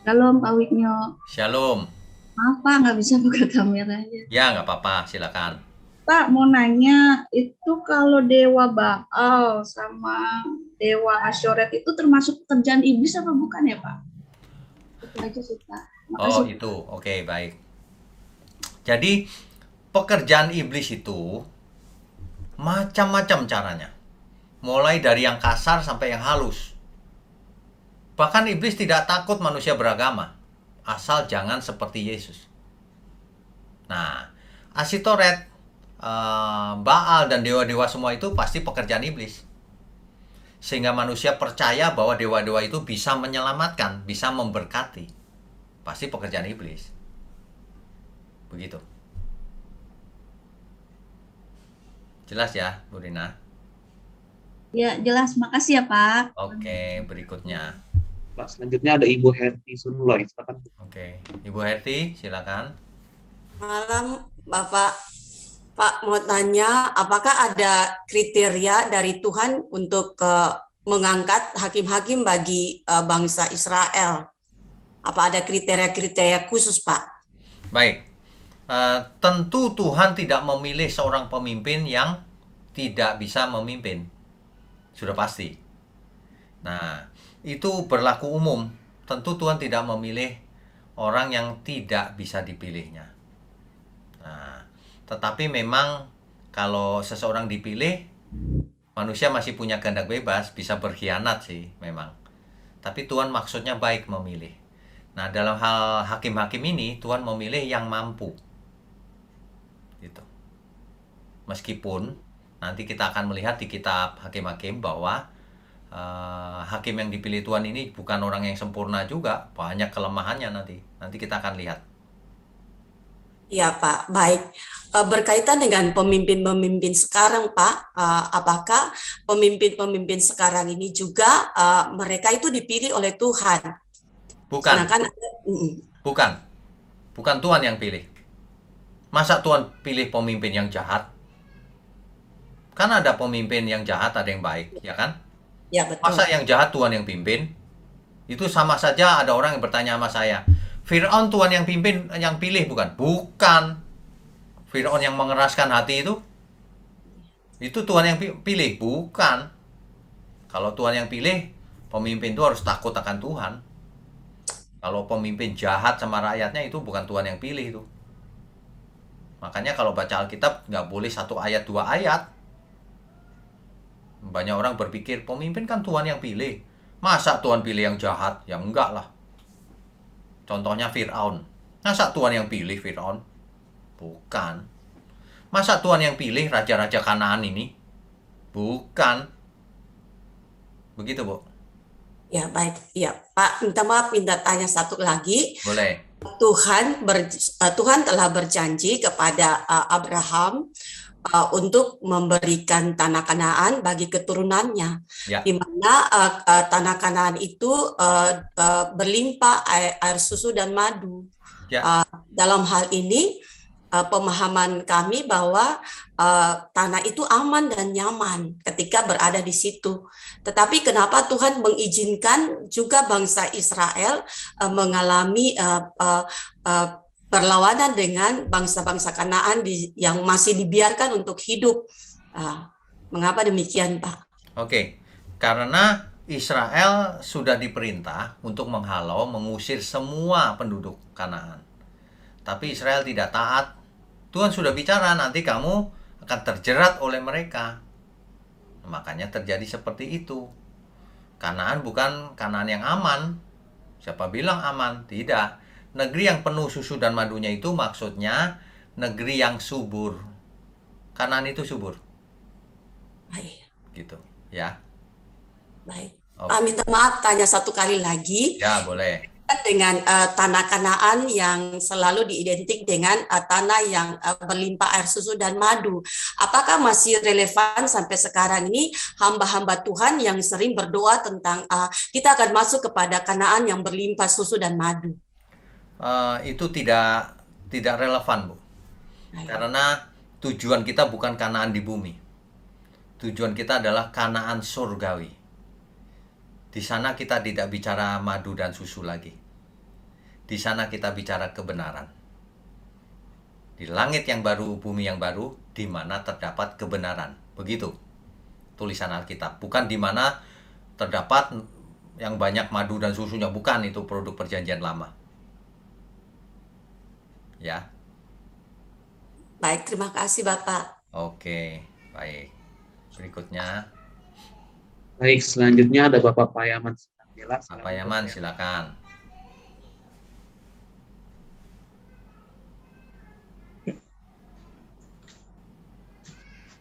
Shalom Pak Wigno. Shalom. Maaf Pak, nggak bisa buka kameranya. Ya, nggak apa-apa, silakan. Pak, mau nanya, itu kalau Dewa Baal sama Dewa Asyoret itu termasuk pekerjaan iblis apa bukan ya Pak? Itu aja sih Pak. Makasih. Oh, itu. Oke, baik. Jadi, pekerjaan iblis itu macam-macam caranya. Mulai dari yang kasar sampai yang halus. Bahkan iblis tidak takut manusia beragama, asal jangan seperti Yesus. Nah, Asitoret, Baal dan dewa-dewa semua itu pasti pekerjaan iblis. Sehingga manusia percaya bahwa dewa-dewa itu bisa menyelamatkan, bisa memberkati. Pasti pekerjaan iblis. Begitu. Jelas ya, Bu Rina? Ya, jelas. Makasih ya Pak. Oke, berikutnya. Pak, selanjutnya ada Ibu Herti Sunloy, silakan. Oke, Ibu Herti, silakan. Malam, Bapak. Pak, mau tanya, apakah ada kriteria dari Tuhan untuk mengangkat hakim-hakim bagi bangsa Israel? Apa ada kriteria-kriteria khusus, Pak? Baik, tentu Tuhan tidak memilih seorang pemimpin yang tidak bisa memimpin. Sudah pasti. Nah, itu berlaku umum. Tentu Tuhan tidak memilih orang yang tidak bisa dipilihnya. Nah, tetapi memang kalau seseorang dipilih, manusia masih punya kehendak bebas, bisa berkhianat sih memang. Tapi Tuhan maksudnya baik memilih. Nah, dalam hal hakim-hakim ini, Tuhan memilih yang mampu. Gitu. Meskipun nanti kita akan melihat di kitab Hakim-Hakim bahwa hakim yang dipilih Tuhan ini bukan orang yang sempurna juga, banyak kelemahannya nanti. Nanti kita akan lihat. Ya Pak, baik. Berkaitan dengan pemimpin-pemimpin sekarang Pak, apakah pemimpin-pemimpin sekarang ini juga mereka itu dipilih oleh Tuhan? Bukan. Bukan. Bukan Tuhan yang pilih. Masa Tuhan pilih pemimpin yang jahat? Kan ada pemimpin yang jahat, ada yang baik, ya kan? Ya, betul. Masa yang jahat Tuhan yang pimpin? Itu sama saja ada orang yang bertanya sama saya, Firaun Tuhan yang pimpin, yang pilih bukan? Bukan. Firaun yang mengeraskan hati itu Tuhan yang pilih, bukan. Kalau Tuhan yang pilih, pemimpin itu harus takut akan Tuhan. Kalau pemimpin jahat sama rakyatnya, itu bukan Tuhan yang pilih itu. Makanya kalau baca Alkitab nggak boleh 1 ayat 2 ayat. Banyak orang berpikir pemimpin kan Tuhan yang pilih. Masa Tuhan pilih yang jahat? Ya enggak lah. Contohnya Firaun. Masa Tuhan yang pilih Firaun? Bukan. Masa Tuhan yang pilih raja-raja Kanaan ini? Bukan. Begitu, Bu. Ya, baik. Ya, Pak, minta maaf, minta tanya satu lagi. Boleh. Tuhan telah berjanji kepada Abraham untuk memberikan tanah Kanaan bagi keturunannya, Ya. di mana tanah Kanaan itu berlimpah air susu dan madu. Ya. Dalam hal ini pemahaman kami bahwa tanah itu aman dan nyaman ketika berada di situ. Tetapi kenapa Tuhan mengizinkan juga bangsa Israel mengalami perlawanan dengan bangsa-bangsa Kanaan yang masih dibiarkan untuk hidup? Mengapa demikian, Pak? Oke. Karena Israel sudah diperintah untuk menghalau, mengusir semua penduduk Kanaan. Tapi Israel tidak taat. Tuhan sudah bicara, nanti kamu akan terjerat oleh mereka. Makanya terjadi seperti itu. Kanaan bukan Kanaan yang aman. Siapa bilang aman? Tidak. Negeri yang penuh susu dan madunya itu maksudnya negeri yang subur. Kanaan itu subur. Baik. Gitu, ya. Baik. Oke. Minta maaf, tanya satu kali lagi. Ya, boleh. Dengan tanah Kanaan yang selalu diidentik dengan tanah yang berlimpah air susu dan madu. Apakah masih relevan sampai sekarang ini hamba-hamba Tuhan yang sering berdoa tentang kita akan masuk kepada Kanaan yang berlimpah susu dan madu? Itu tidak relevan, Bu. Karena tujuan kita bukan Kanaan di bumi. Tujuan kita adalah Kanaan surgawi. Di sana kita tidak bicara madu dan susu lagi. Di sana kita bicara kebenaran. Di langit yang baru, bumi yang baru, di mana terdapat kebenaran. Begitu tulisan Alkitab. Bukan di mana terdapat yang banyak madu dan susunya. Bukan, itu produk perjanjian lama. Ya. Baik, terima kasih Bapak. Oke, baik. Berikutnya. Baik, selanjutnya ada Bapak Payaman. Pak Yaman, silakan.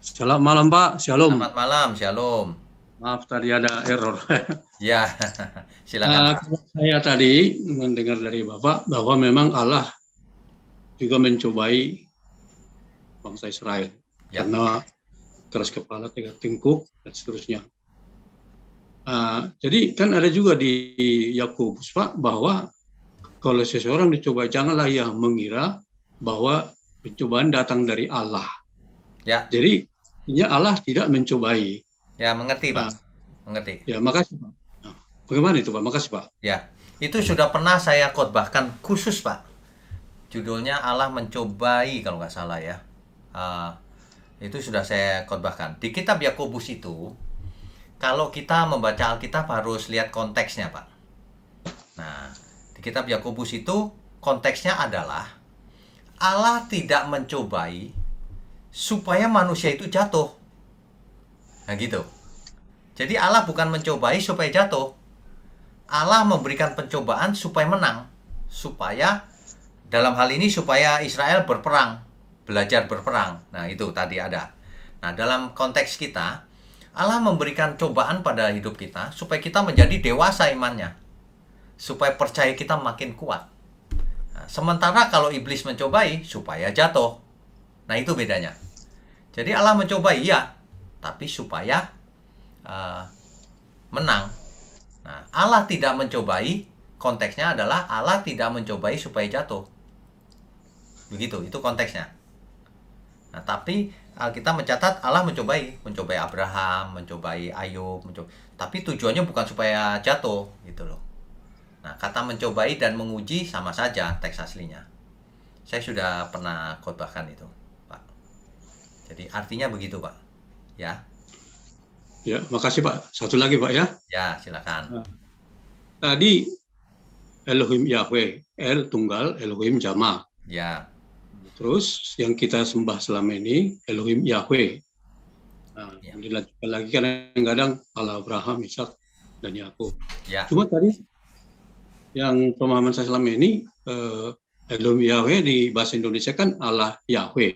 Selamat malam Pak, Shalom. Selamat malam, Shalom. Maaf tadi ada error. Ya, silakan. Saya tadi mendengar dari Bapak bahwa memang Allah juga mencobai bangsa Israel karena keras kepala, tegak tengkuk, dan seterusnya. Jadi kan ada juga di Yakobus Pak bahwa kalau seseorang dicoba janganlah ia mengira bahwa pencobaan datang dari Allah. Ya. Jadi Allah tidak mencobai. Ya, mengerti Pak. Mengerti. Ya, makasih Pak. Bagaimana itu Pak? Makasih Pak. Ya, itu sudah pernah saya khotbahkan khusus Pak. Judulnya Allah mencobai kalau nggak salah ya. Itu sudah saya khotbahkan. Di kitab Yakobus itu, kalau kita membaca Alkitab harus lihat konteksnya Pak. Nah, di kitab Yakobus itu konteksnya adalah Allah tidak mencobai supaya manusia itu jatuh. Nah gitu. Jadi Allah bukan mencobai supaya jatuh. Allah memberikan pencobaan supaya menang. Supaya, dalam hal ini supaya Israel berperang. Belajar berperang. Nah itu tadi ada. Nah dalam konteks kita, Allah memberikan cobaan pada hidup kita supaya kita menjadi dewasa imannya. Supaya percaya kita makin kuat. Nah, sementara kalau iblis mencobai supaya jatuh. Nah itu bedanya. Jadi Allah mencobai ya, tapi supaya menang. Nah, Allah tidak mencobai, konteksnya adalah Allah tidak mencobai supaya jatuh. Begitu, itu konteksnya. Nah, tapi kita mencatat Allah mencobai Abraham, mencobai Ayub, tapi tujuannya bukan supaya jatuh, gitu loh. Nah, kata mencobai dan menguji sama saja teks aslinya. Saya sudah pernah khotbahkan itu, Pak. Jadi artinya begitu, Pak. Ya. Ya, makasih Pak. Satu lagi Pak ya. Ya, silakan. Tadi Elohim Yahweh, El tunggal, Elohim jama. Ya. Terus yang kita sembah selama ini Elohim Yahweh. Nah, Ya. dilanjutkan lagi kadang-kadang Allah Abraham, Ishak, dan Yakub. Ya. Cuma tadi yang pemahaman saya selama ini Elohim Yahweh di bahasa Indonesia kan Allah Yahweh.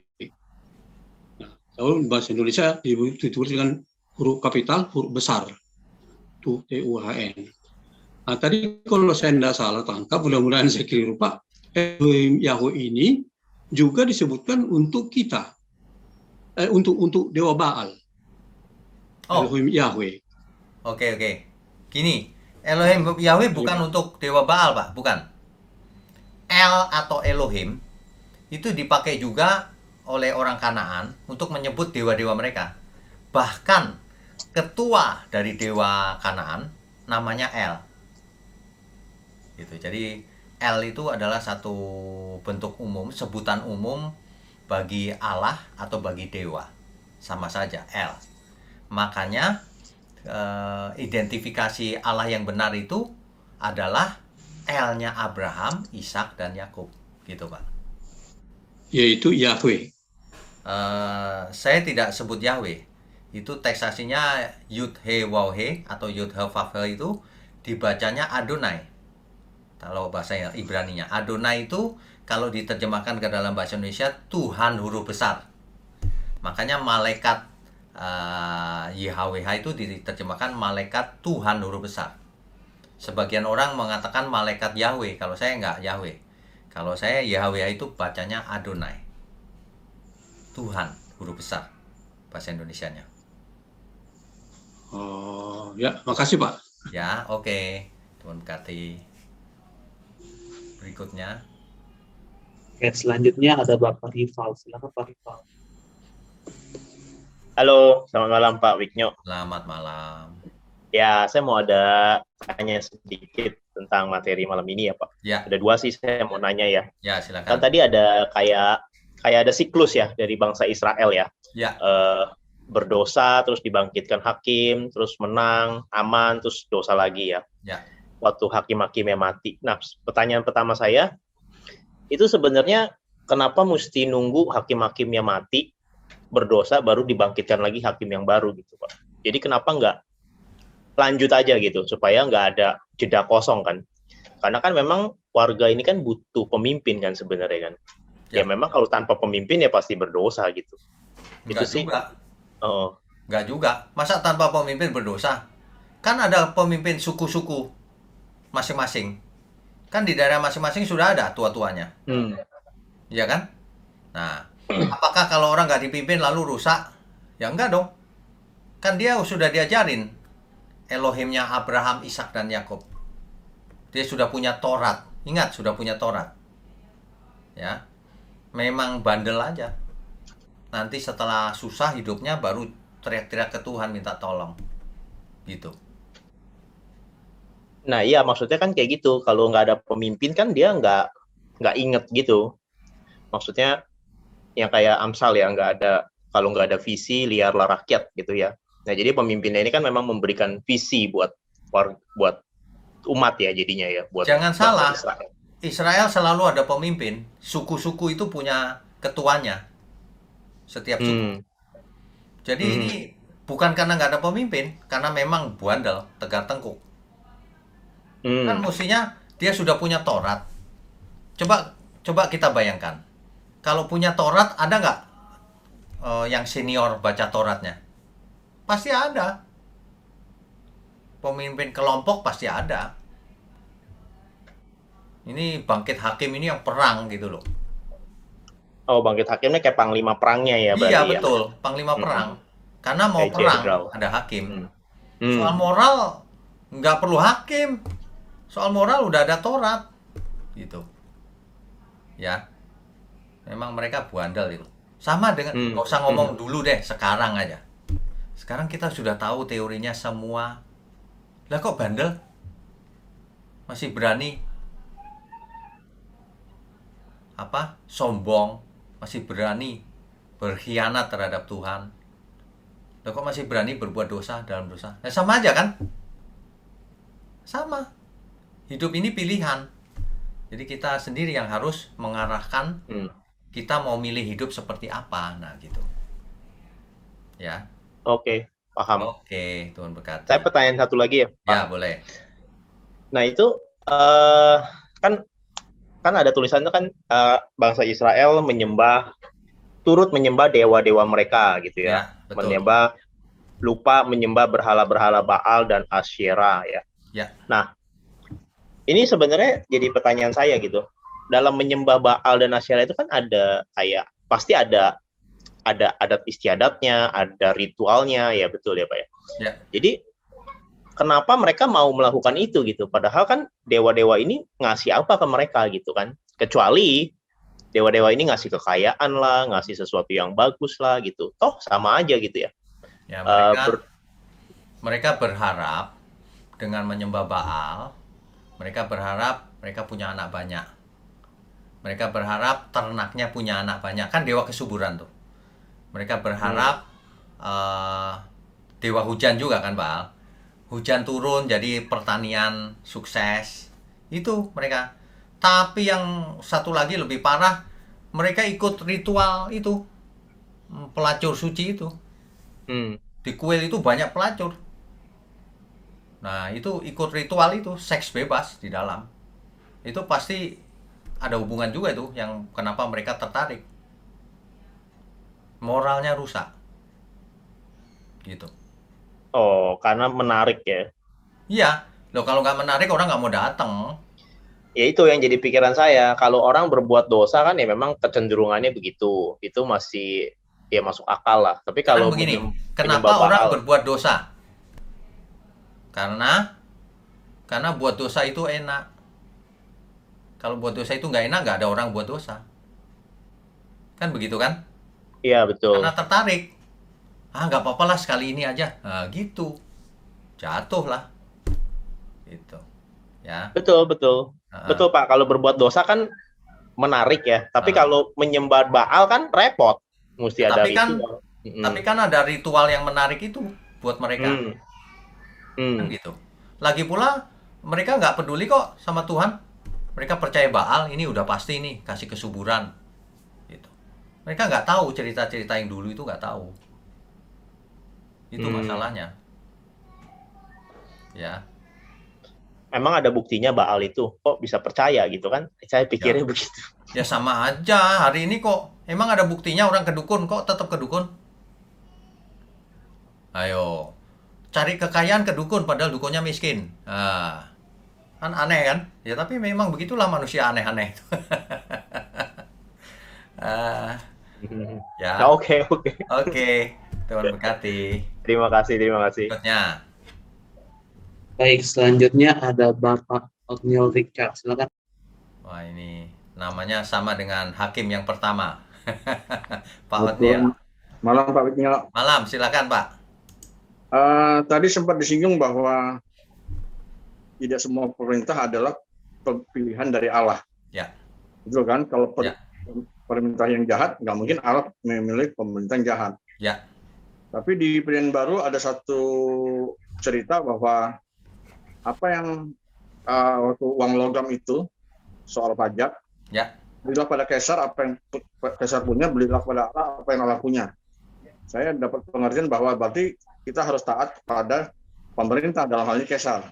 Nah, kalau bahasa Indonesia ditulis dengan huruf kapital, huruf besar, Tuhan. Nah, tadi kalau saya tidak salah tangkap, mudah-mudahan saya keliru Pak, Elohim Yahweh ini juga disebutkan untuk kita, untuk Dewa Baal. Oh, Elohim Yahweh. oke. Gini, Elohim Yahweh bukan untuk Dewa Baal, Pak. Bukan. El atau Elohim itu dipakai juga oleh orang Kanaan untuk menyebut dewa-dewa mereka. Bahkan ketua dari dewa Kanaan namanya El. Gitu. Jadi El itu adalah satu bentuk umum, sebutan umum bagi Allah atau bagi dewa. Sama saja, El. Makanya identifikasi Allah yang benar itu adalah El-nya Abraham, Ishak, dan Yakub. Gitu, Pak. Yaitu Yahweh. Saya tidak sebut Yahweh. Itu teks aslinya Yud He Waw He atau Yud He Vav He itu dibacanya Adonai. Kalau bahasa Ibraninya, Adonai itu kalau diterjemahkan ke dalam bahasa Indonesia Tuhan huruf besar. Makanya malaikat YHWH itu diterjemahkan malaikat Tuhan huruf besar. Sebagian orang mengatakan malaikat Yahweh, kalau saya enggak Yahweh. Kalau saya YHWH itu bacanya Adonai. Tuhan huruf besar bahasa Indonesianya. Oh, ya, makasih Pak. Ya, oke. Tuhan berkati. Berikutnya. Oke, selanjutnya ada Bapak Rival. Silakan Pak Rival. Halo, selamat malam Pak Wiknyo. Selamat malam. Ya, saya mau ada tanya sedikit tentang materi malam ini ya Pak. Ya. Ada dua sih saya mau nanya ya. Ya, Kan silakan. tadi ada kayak ada siklus ya dari bangsa Israel ya. Ya. Berdosa, terus dibangkitkan hakim, terus menang, aman, terus dosa lagi ya. Ya. Waktu hakim-hakimnya mati. Nah, pertanyaan pertama saya, itu sebenarnya kenapa mesti nunggu hakim-hakimnya mati, berdosa, baru dibangkitkan lagi hakim yang baru gitu Pak. Jadi kenapa nggak lanjut aja gitu, supaya nggak ada jeda kosong kan. Karena kan memang warga ini kan butuh pemimpin kan sebenarnya kan. Ya memang kalau tanpa pemimpin ya pasti berdosa gitu. Enggak Itu sih. juga. Oh, Enggak juga. Masa tanpa pemimpin berdosa? Kan ada pemimpin suku-suku masing-masing. Kan di daerah masing-masing sudah ada tua-tuanya. Iya kan? Nah, apakah kalau orang nggak dipimpin lalu rusak? Ya enggak dong. Kan dia sudah diajarin Elohimnya Abraham, Ishak, dan Yakub. Dia sudah punya Taurat. Ingat, sudah punya Taurat. Ya. Memang bandel aja. Nanti setelah susah hidupnya baru teriak-teriak ke Tuhan minta tolong. Gitu. nah iya maksudnya kan kayak gitu. Kalau nggak ada pemimpin kan dia nggak inget gitu. Maksudnya yang kayak Amsal ya, kalau nggak ada visi liarlah rakyat gitu ya. Nah jadi pemimpinnya ini kan memang memberikan visi buat umat ya jadinya ya. Buat Jangan bangsa salah. Israel. Israel selalu ada pemimpin. Suku-suku itu punya ketuanya. Setiap suku. Jadi ini bukan karena nggak ada pemimpin, karena memang bandel, tegar tengkuk. Kan mestinya dia sudah punya Taurat. Coba kita bayangkan. Kalau punya Taurat, ada nggak yang senior baca Tauratnya? Pasti ada. Pemimpin kelompok pasti ada. Ini bangkit hakim ini yang perang gitu loh. Oh, bangkit hakimnya kayak panglima perangnya ya berarti Iya ya? betul, panglima perang. Karena mau Kayak perang jenderal. ada hakim. Hmm. Soal moral nggak perlu hakim. Soal moral udah ada Taurat. Gitu. Ya. Memang mereka bandel itu. Sama dengan, nggak usah ngomong dulu deh, sekarang aja. Sekarang kita sudah tahu teorinya semua. Lah kok bandel? masih berani sombong, masih berani berkhianat terhadap Tuhan. Loh, kok masih berani berbuat dosa dalam dosa? Ya sama aja kan? Sama. Hidup ini pilihan. Jadi kita sendiri yang harus mengarahkan kita mau milih hidup seperti apa. Nah, gitu. Ya. Oke, paham. Oke, Tuhan berkati. Saya pertanyaan satu lagi ya, Pak. Ya, boleh. Nah, itu kan ada tulisannya kan bangsa Israel turut menyembah dewa-dewa mereka gitu ya. Betul. Lupa menyembah berhala-berhala Baal dan Asyera ya. Ya. Nah, ini sebenarnya jadi pertanyaan saya gitu. Dalam menyembah Baal dan Asyera itu kan pasti ada adat istiadatnya, ada ritualnya, ya betul ya Pak ya. Ya. Jadi kenapa mereka mau melakukan itu gitu? Padahal kan dewa-dewa ini ngasih apa ke mereka gitu kan? Kecuali dewa-dewa ini ngasih kekayaan lah, ngasih sesuatu yang bagus lah gitu. Toh sama aja gitu ya. Ya, mereka berharap dengan menyembah Baal, mereka berharap mereka punya anak banyak. Mereka berharap ternaknya punya anak banyak. Kan dewa kesuburan tuh. Mereka berharap dewa hujan juga kan Baal. Hujan turun jadi pertanian sukses. Itu mereka. Tapi yang satu lagi lebih parah, mereka ikut ritual itu. Pelacur suci itu. Di kuil itu banyak pelacur. Nah, itu ikut ritual itu, seks bebas di dalam. Itu pasti ada hubungan juga itu yang kenapa mereka tertarik. Moralnya rusak. Gitu. Oh, karena menarik ya. Iya. Loh, kalau nggak menarik orang nggak mau datang. Ya itu yang jadi pikiran saya. Kalau orang berbuat dosa kan ya memang kecenderungannya begitu. Itu masih ya masuk akal lah. Tapi kalau begini, kenapa orang berbuat dosa? Karena buat dosa itu enak. Kalau buat dosa itu nggak enak, nggak ada orang buat dosa. Kan begitu kan? Iya, betul. Karena tertarik. Nggak apa-apa lah sekali ini aja. Nah, gitu. Jatuh lah. Gitu. Ya. Betul. Betul, Pak. Kalau berbuat dosa kan menarik ya. Tapi kalau menyembah Baal kan repot. Mesti ada ritual. Tapi kan ada ritual yang menarik itu buat mereka. Kan gitu. Lagi pula mereka nggak peduli kok sama Tuhan. Mereka percaya Baal, ini udah pasti nih kasih kesuburan. Gitu. Mereka nggak tahu cerita-cerita yang dulu itu nggak tahu. Itu masalahnya. Ya. Emang ada buktinya Baal itu kok bisa percaya gitu kan? Saya pikirnya begitu. Ya sama aja. Hari ini kok emang ada buktinya orang ke dukun kok tetap ke dukun? Ayo. Cari kekayaan ke dukun padahal dukunnya miskin. Kan aneh kan? Ya tapi memang begitulah manusia aneh-aneh. Ya. Oke. Tuhan berkati. Terima kasih. Berikutnya. Baik, selanjutnya ada Bapak Othniel Richard. Silakan. Wah, ini namanya sama dengan hakim yang pertama. Pak Othniel. Malam Pak Othniel. Malam, silakan Pak. Tadi sempat disinggung bahwa tidak semua pemerintah adalah pilihan dari Allah. Ya. Betul kan? Kalau pemerintah yang jahat, nggak mungkin Allah memilih pemerintah yang jahat. Ya. Tapi di Perjanjian Baru ada satu cerita bahwa apa yang waktu uang logam itu soal pajak, belilah pada Kaisar apa yang Kaisar punya, belilah pada Allah apa yang Allah punya. Saya dapat pengertian bahwa berarti kita harus taat kepada pemerintah, dalam hal ini Kaisar.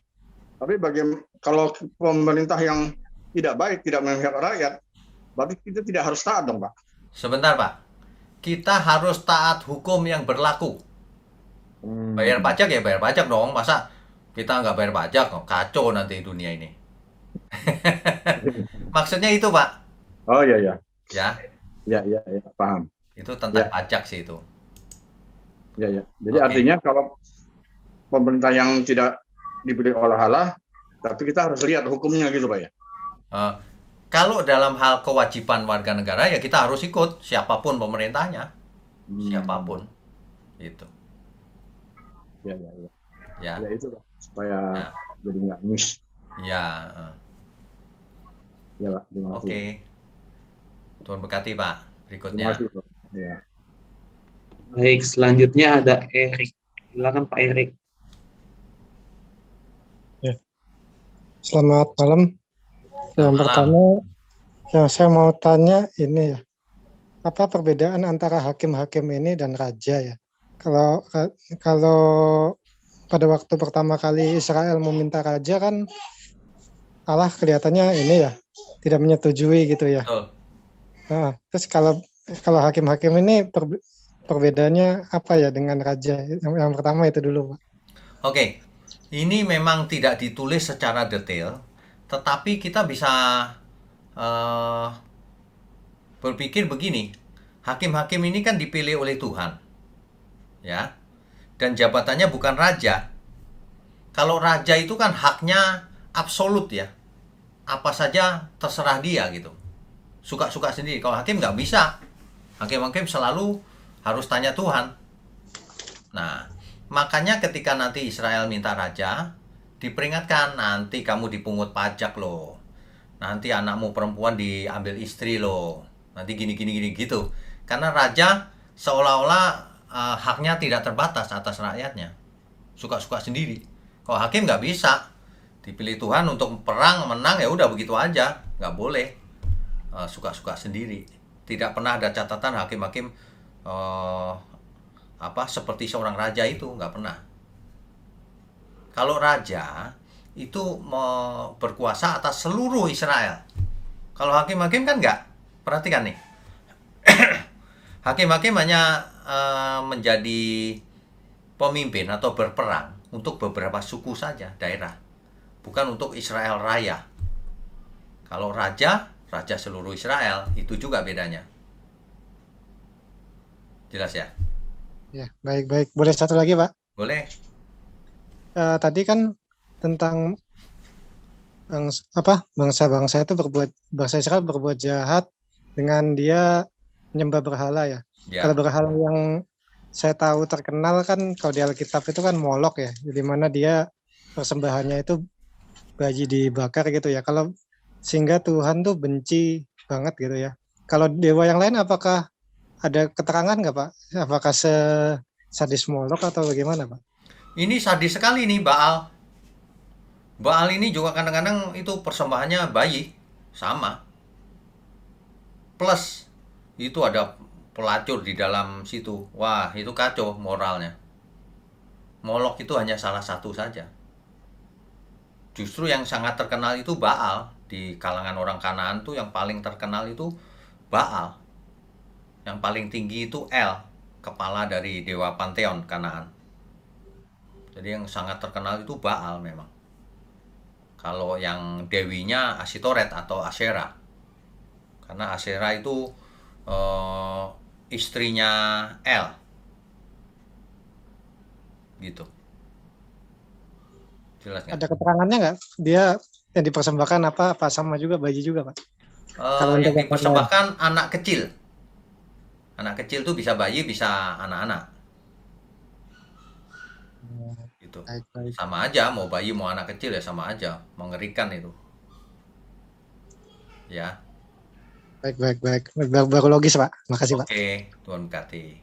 Tapi kalau pemerintah yang tidak baik, tidak memihak rakyat, berarti kita tidak harus taat dong, Pak. Sebentar, Pak. Kita harus taat hukum yang berlaku. Bayar pajak ya bayar pajak dong. Masa kita nggak bayar pajak, kacau nanti dunia ini. Maksudnya itu, Pak. Oh iya. Ya. Ya, paham. Itu tentang pajak sih itu. Ya. Jadi artinya kalau pemerintah yang tidak dipilih oleh Allah, tapi kita harus lihat hukumnya gitu, Pak ya. Kalau dalam hal kewajiban warga negara ya kita harus ikut siapapun pemerintahnya, siapapun, itu. Ya itu supaya jadi nggak miss. Ya. Ya, Pak. Terima kasih. Oke. Tuhan berkati, Pak. Terima Berikutnya. kasih, Pak. Ya. Baik, selanjutnya ada Erik. Silakan Pak Erik. Selamat malam. Yang Selamat pertama, yang saya mau tanya ini ya, apa perbedaan antara hakim-hakim ini dan raja ya? Kalau pada waktu pertama kali Israel meminta raja kan Allah kelihatannya ini ya tidak menyetujui gitu ya. Betul. Nah, terus kalau hakim-hakim ini perbedaannya apa ya dengan raja? Yang pertama itu dulu, Pak. Oke. Ini memang tidak ditulis secara detail, tetapi kita bisa berpikir begini, hakim-hakim ini kan dipilih oleh Tuhan, ya, dan jabatannya bukan raja. Kalau raja itu kan haknya absolut ya, apa saja terserah dia gitu, suka-suka sendiri. Kalau hakim nggak bisa, hakim-hakim selalu harus tanya Tuhan. Nah, makanya ketika nanti Israel minta raja, diperingatkan, nanti kamu dipungut pajak loh, nanti anakmu perempuan diambil istri loh, nanti gini gitu. Karena raja seolah-olah haknya tidak terbatas atas rakyatnya, suka-suka sendiri. Kalau hakim nggak bisa, dipilih Tuhan untuk perang, menang ya udah begitu aja, nggak boleh suka-suka sendiri. Tidak pernah ada catatan hakim-hakim seperti seorang raja itu, nggak pernah. Kalau raja itu berkuasa atas seluruh Israel. Kalau hakim-hakim kan nggak. Perhatikan nih. Hakim-hakim hanya menjadi pemimpin atau berperang untuk beberapa suku saja, daerah. Bukan untuk Israel raya. Kalau raja seluruh Israel, itu juga bedanya. Jelas ya? Ya, baik. Boleh satu lagi, Pak? Boleh. Tadi kan tentang bangsa-bangsa itu bangsa Israel berbuat jahat dengan dia menyembah berhala ya. Kalau berhala yang saya tahu terkenal kan kalau di Alkitab itu kan Molok ya, di mana dia persembahannya itu bayi dibakar gitu ya. Kalau sehingga Tuhan tuh benci banget gitu ya. Kalau dewa yang lain apakah ada keterangan nggak, Pak? Apakah sadis Molok atau bagaimana, Pak? Ini sadis sekali nih Baal. Baal ini juga kadang-kadang itu persembahannya bayi, sama. Plus itu ada pelacur di dalam situ. Wah, itu kacau moralnya. Molok itu hanya salah satu saja. Justru yang sangat terkenal itu Baal. Di kalangan orang Kanaan tuh yang paling terkenal itu Baal. Yang paling tinggi itu El, kepala dari dewa Pantheon Kanaan. Jadi yang sangat terkenal itu Baal memang. Kalau yang dewinya Asitoret atau Asyera. Karena Asyera itu istrinya El. Gitu. Jelas nggak? Ada keterangannya nggak? Dia yang dipersembahkan apa sama juga bayi juga, Pak? Yang dipersembahkan anak kecil. Anak kecil tuh bisa bayi, bisa anak-anak. Gitu. Baik. Sama aja, mau bayi mau anak kecil ya sama aja, mengerikan itu. Ya. Baik. Baru logis, Pak. Makasih, Pak. Oke, Tuhan berkati.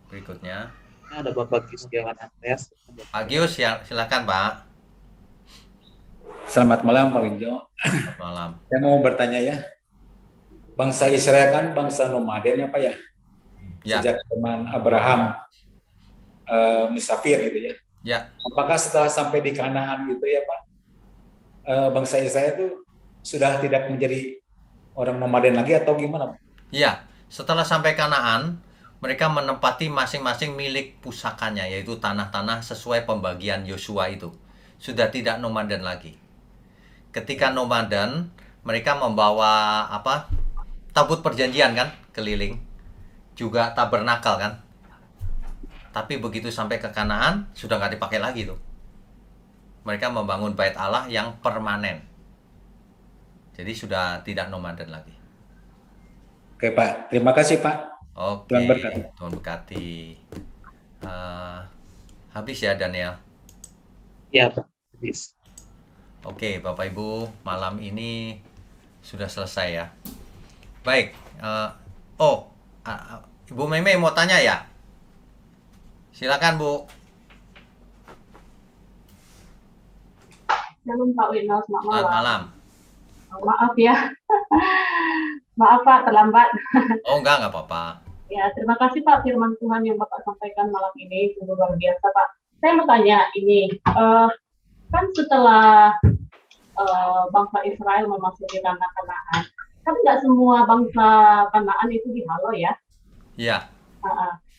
Berikutnya. Ada Bapak Gius Setiawan Andreas. Pak Gius, silakan Pak. Selamat malam Pak Winjo. Selamat malam. Saya mau bertanya ya. Bangsa Israel kan bangsa nomaden ya Pak ya? Sejak zaman Abraham musafir gitu ya. Ya. Apakah setelah sampai di Kanaan gitu ya Pak, bangsa Israel itu sudah tidak menjadi orang nomaden lagi atau gimana Pak? Iya, setelah sampai Kanaan, mereka menempati masing-masing milik pusakanya, yaitu tanah-tanah sesuai pembagian Yosua itu. Sudah tidak nomaden lagi. Ketika nomaden, mereka membawa tabut perjanjian kan, keliling. Juga tabernakal kan. Tapi begitu sampai ke Kanaan, sudah nggak dipakai lagi tuh. Mereka membangun bait Allah yang permanen. Jadi sudah tidak nomaden lagi. Oke Pak, terima kasih Pak. Oke, Tuhan berkati. Habis ya Daniel? Ya Pak, habis. Oke, Bapak Ibu, malam ini sudah selesai ya. Baik, Ibu Meme mau tanya ya? Silakan Bu. Shalom Pak Wino, selamat malam. Selamat malam. Maaf ya, maaf Pak terlambat. Oh enggak apa-apa. Ya, terima kasih Pak firman Tuhan yang Bapak sampaikan malam ini, sungguh luar biasa Pak. Saya mau tanya ini, kan setelah bangsa Israel memasuki tanah Kanaan, kan nggak semua bangsa Kanaan itu dihalau ya? Iya.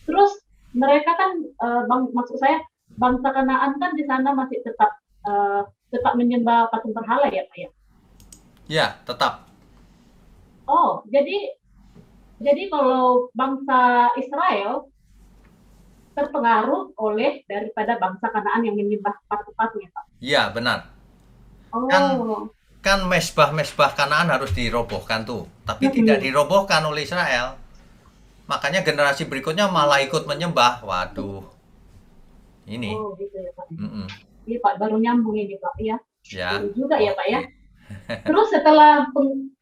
Terus mereka kan, maksud saya bangsa Kanaan kan di sana masih tetap menyembah patung berhala ya Pak ya? Iya, tetap. Oh, jadi kalau bangsa Israel terpengaruh oleh daripada bangsa Kanaan yang menyembah patung-patungnya, Pak. Iya, benar. Oh. Kan mesbah-mesbah Kanaan harus dirobohkan tuh, tapi tidak dirobohkan oleh Israel. Makanya generasi berikutnya malah ikut menyembah. Waduh. Ini. Oh, gitu ya, Pak. Iya, Pak, baru nyambung ini, Pak. Iya. Ya. Baru juga ya, Pak ya. Terus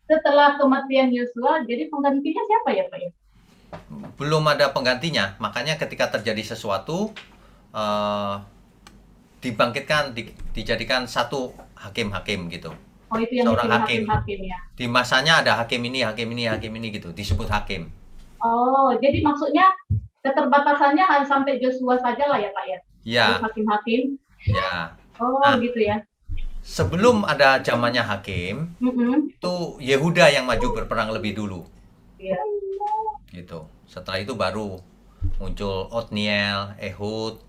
setelah kematian Yosua, jadi penggantinya siapa ya, Pak ya? Belum ada penggantinya, makanya ketika terjadi sesuatu dibangkitkan, dijadikan satu hakim-hakim gitu. Oh, itu yang seorang hakim ya. Di masanya ada hakim ini gitu, disebut hakim. Oh, jadi maksudnya keterbatasannya hanya sampai Joshua saja lah ya, Pak ya? Ya. Hakim-hakim. Ya. Oh, nah, gitu ya. Sebelum ada zamannya hakim, itu Yehuda yang maju berperang lebih dulu. Iya. Gitu. Setelah itu baru muncul Otniel, Ehud,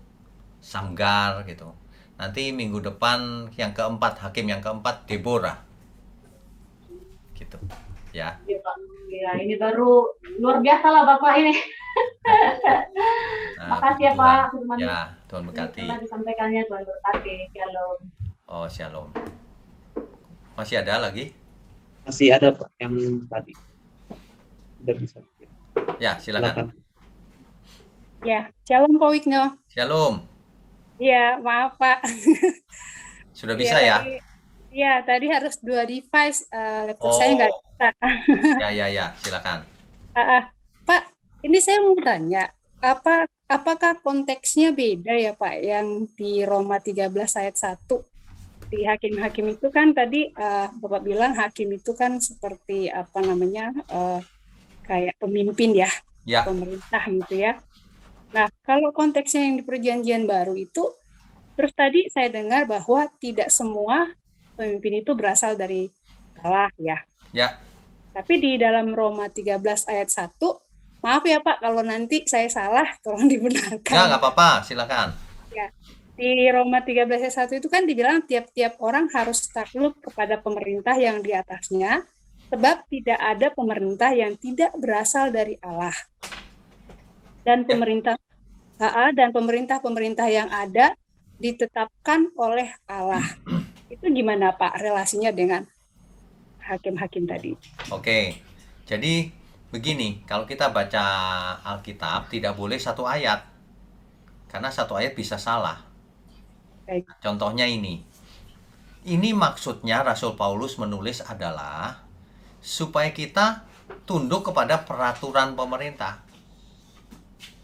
Samgar gitu. Nanti minggu depan yang keempat, hakim yang keempat Deborah. Gitu. Ya. Iya, Pak. Ya, ini baru luar biasa lah Bapak ini. Makasih ya Pak. Ya, Tuhan berkati. Telah disampaikannya, Tuhan berkati. Shalom. Oh, shalom. Masih ada lagi? Masih ada Pak yang tadi. Udah bisa. Ya, silakan. Ya, shalom Pak Wigno. Shalom. Ya, maaf Pak. Sudah bisa ya? Ya, tadi harus 2 device. Laptop saya nggak bisa. Ya, silakan. Pak, ini saya mau tanya, apakah konteksnya beda ya Pak yang di Roma 13 ayat 1? Di hakim-hakim itu kan tadi Bapak bilang hakim itu kan seperti kayak pemimpin ya, pemerintah gitu ya. Nah, kalau konteksnya yang di Perjanjian Baru itu, terus tadi saya dengar bahwa tidak semua pemimpin itu berasal dari Allah ya. Ya. Tapi di dalam Roma 13 ayat 1, maaf ya Pak kalau nanti saya salah, tolong dibenarkan. Ya, nggak apa-apa, silakan. Ya. Di Roma 13 ayat 1 itu kan dibilang tiap-tiap orang harus takluk kepada pemerintah yang di atasnya, sebab tidak ada pemerintah yang tidak berasal dari Allah. Dan pemerintah-pemerintah yang ada ditetapkan oleh Allah. Itu gimana Pak relasinya dengan hakim-hakim tadi? Oke, jadi begini, kalau kita baca Alkitab tidak boleh satu ayat, karena satu ayat bisa salah. Baik. Contohnya ini maksudnya Rasul Paulus menulis adalah supaya kita tunduk kepada peraturan pemerintah.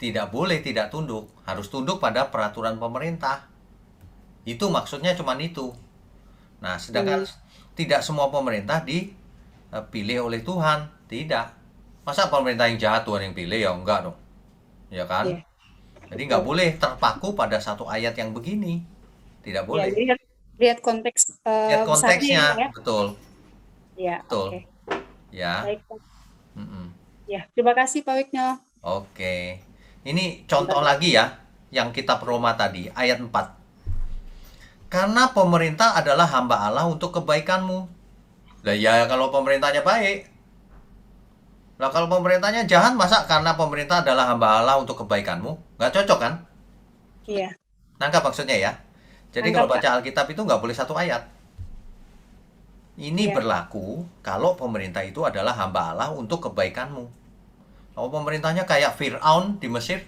Tidak boleh tidak tunduk, harus tunduk pada peraturan pemerintah. Itu maksudnya cuman itu. Nah, sedangkan tidak semua pemerintah dipilih oleh Tuhan, tidak. Masa pemerintah yang jahat Tuhan yang pilih? Ya enggak dong. Ya kan? Yeah. Jadi nggak boleh terpaku pada satu ayat yang begini. Tidak boleh. Ya, lihat konteks lihat konteksnya, ya. Betul. Ya, betul. Okay. Ya. Baik. Ya, terima kasih Pak Wigno. Oke. Ini contoh lagi ya, yang kitab Roma tadi, ayat 4. Karena pemerintah adalah hamba Allah untuk kebaikanmu. Lah ya kalau pemerintahnya baik. Lah kalau pemerintahnya jahat, masa karena pemerintah adalah hamba Allah untuk kebaikanmu? Nggak cocok kan? Iya. Nangkap maksudnya ya? Jadi kalau baca Alkitab itu nggak boleh satu ayat. Ini berlaku kalau pemerintah itu adalah hamba Allah untuk kebaikanmu. Kalau pemerintahnya kayak Fir'aun di Mesir,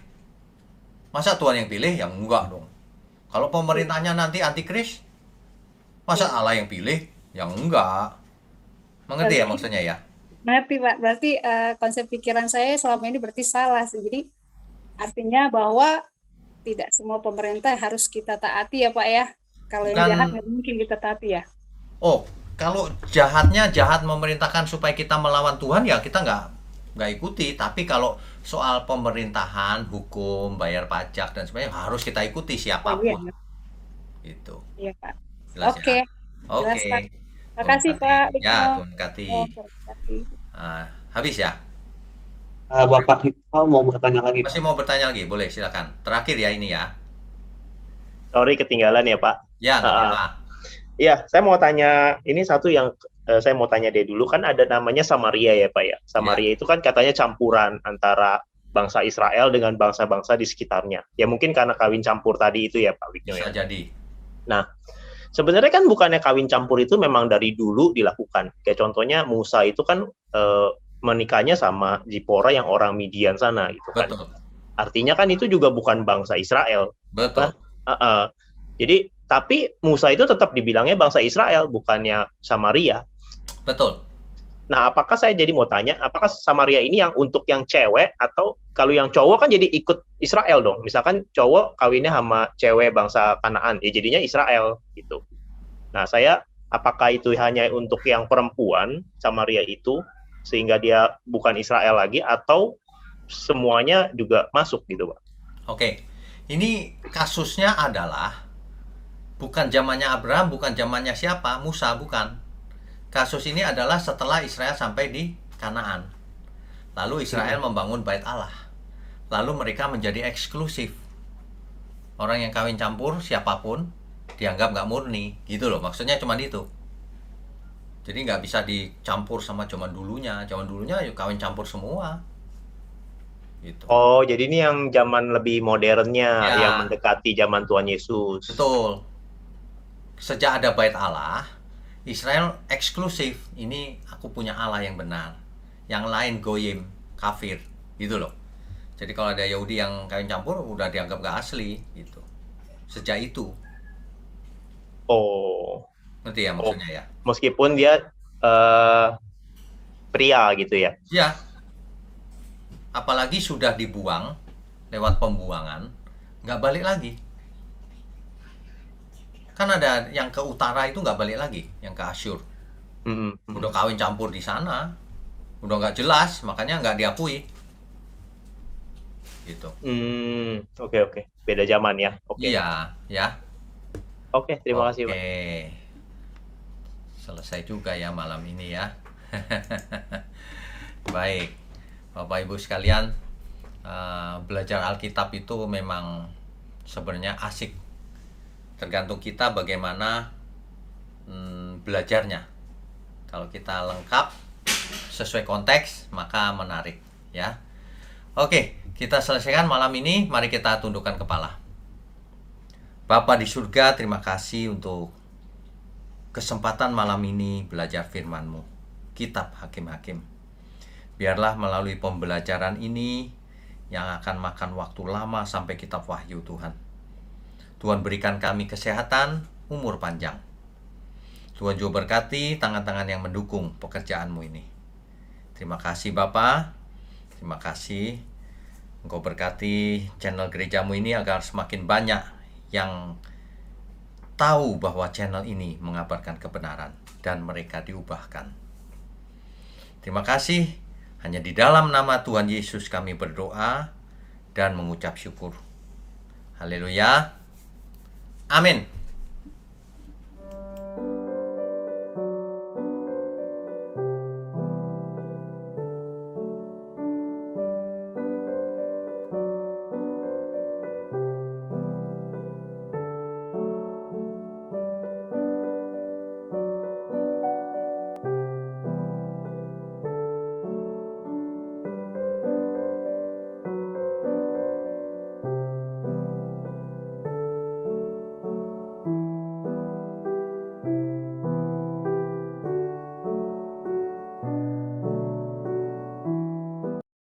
masa Tuhan yang pilih? Ya enggak dong. Kalau pemerintahnya nanti antikris, Masa Allah yang pilih? Yang enggak. Mengerti ya maksudnya ya? Mengerti Pak, berarti konsep pikiran saya selama ini berarti salah sih. Jadi artinya bahwa tidak semua pemerintah harus kita taati ya Pak ya. Kalau yang jahat nggak mungkin kita taati ya. Oh, kalau jahatnya jahat memerintahkan supaya kita melawan Tuhan ya kita nggak ikuti. Tapi kalau soal pemerintahan, hukum, bayar pajak dan sebagainya harus kita ikuti siapapun. Itu. Iya Pak. Oke. Oke. Terima kasih Pak. Ya, Tuhan berkati. Habis ya? Bapak Iqbal mau bertanya lagi. Masih mau bertanya lagi? Boleh, silakan. Terakhir ya ini ya. Sorry ketinggalan ya Pak. Ya, Iya, saya mau tanya, ini satu yang saya mau tanya deh dulu, kan ada namanya Samaria ya Pak ya. Samaria itu kan katanya campuran antara bangsa Israel dengan bangsa-bangsa di sekitarnya. Ya mungkin karena kawin campur tadi itu ya Pak Wigno ya. Bisa jadi. Nah, sebenarnya kan bukannya kawin campur itu memang dari dulu dilakukan. Kayak contohnya Musa itu kan menikahnya sama Zipora yang orang Midian sana gitu kan. Betul. Artinya kan itu juga bukan bangsa Israel. Betul. Jadi tapi Musa itu tetap dibilangnya bangsa Israel, bukannya Samaria. Betul. Nah, apakah saya jadi mau tanya, apakah Samaria ini yang untuk yang cewek atau kalau yang cowok kan jadi ikut Israel dong? Misalkan cowok kawinnya sama cewek bangsa Kanaan, ya jadinya Israel gitu. Nah, apakah itu hanya untuk yang perempuan Samaria itu sehingga dia bukan Israel lagi atau semuanya juga masuk gitu, Pak? Oke. Ini kasusnya adalah bukan zamannya Abraham, bukan zamannya siapa, Musa, bukan. Kasus ini adalah setelah Israel sampai di Kanaan. Lalu Israel membangun bait Allah. Lalu mereka menjadi eksklusif. Orang yang kawin campur, siapapun, dianggap nggak murni. Gitu loh, maksudnya cuma itu. Jadi nggak bisa dicampur sama zaman dulunya. Zaman dulunya yuk kawin campur semua. Gitu. Oh, jadi ini yang zaman lebih modernnya, yang mendekati zaman Tuhan Yesus. Betul. Sejak ada bait Allah, Israel eksklusif. Ini aku punya Allah yang benar. Yang lain goyim, kafir, gitu loh. Jadi kalau ada Yahudi yang kawin campur udah dianggap gak asli, gitu. Sejak itu. Oh. Ngerti ya maksudnya ya? Meskipun dia pria gitu ya? Iya. Apalagi sudah dibuang lewat pembuangan, nggak balik lagi. Kan ada yang ke utara itu nggak balik lagi, yang ke Asyur. Udah kawin campur di sana, udah nggak jelas, makanya nggak diakui. Gitu. Oke. Beda zaman ya. Oke. Iya, ya. Oke, terima kasih, Pak. Selesai juga ya malam ini ya. Baik. Bapak Ibu sekalian, belajar Alkitab itu memang sebenarnya asik. Tergantung kita bagaimana belajarnya. Kalau kita lengkap sesuai konteks, maka menarik ya. Oke, kita selesaikan malam ini. Mari kita tundukkan kepala. Bapa di surga, terima kasih untuk kesempatan malam ini belajar firman-Mu, Kitab Hakim-Hakim. Biarlah melalui pembelajaran ini yang akan makan waktu lama sampai kitab Wahyu Tuhan. Tuhan berikan kami kesehatan, umur panjang. Tuhan juga berkati tangan-tangan yang mendukung pekerjaan-Mu ini. Terima kasih Bapa. Terima kasih. Engkau berkati channel gereja-Mu ini agar semakin banyak yang tahu bahwa channel ini mengabarkan kebenaran dan mereka diubahkan. Terima kasih. Hanya di dalam nama Tuhan Yesus kami berdoa dan mengucap syukur. Haleluya. Amin.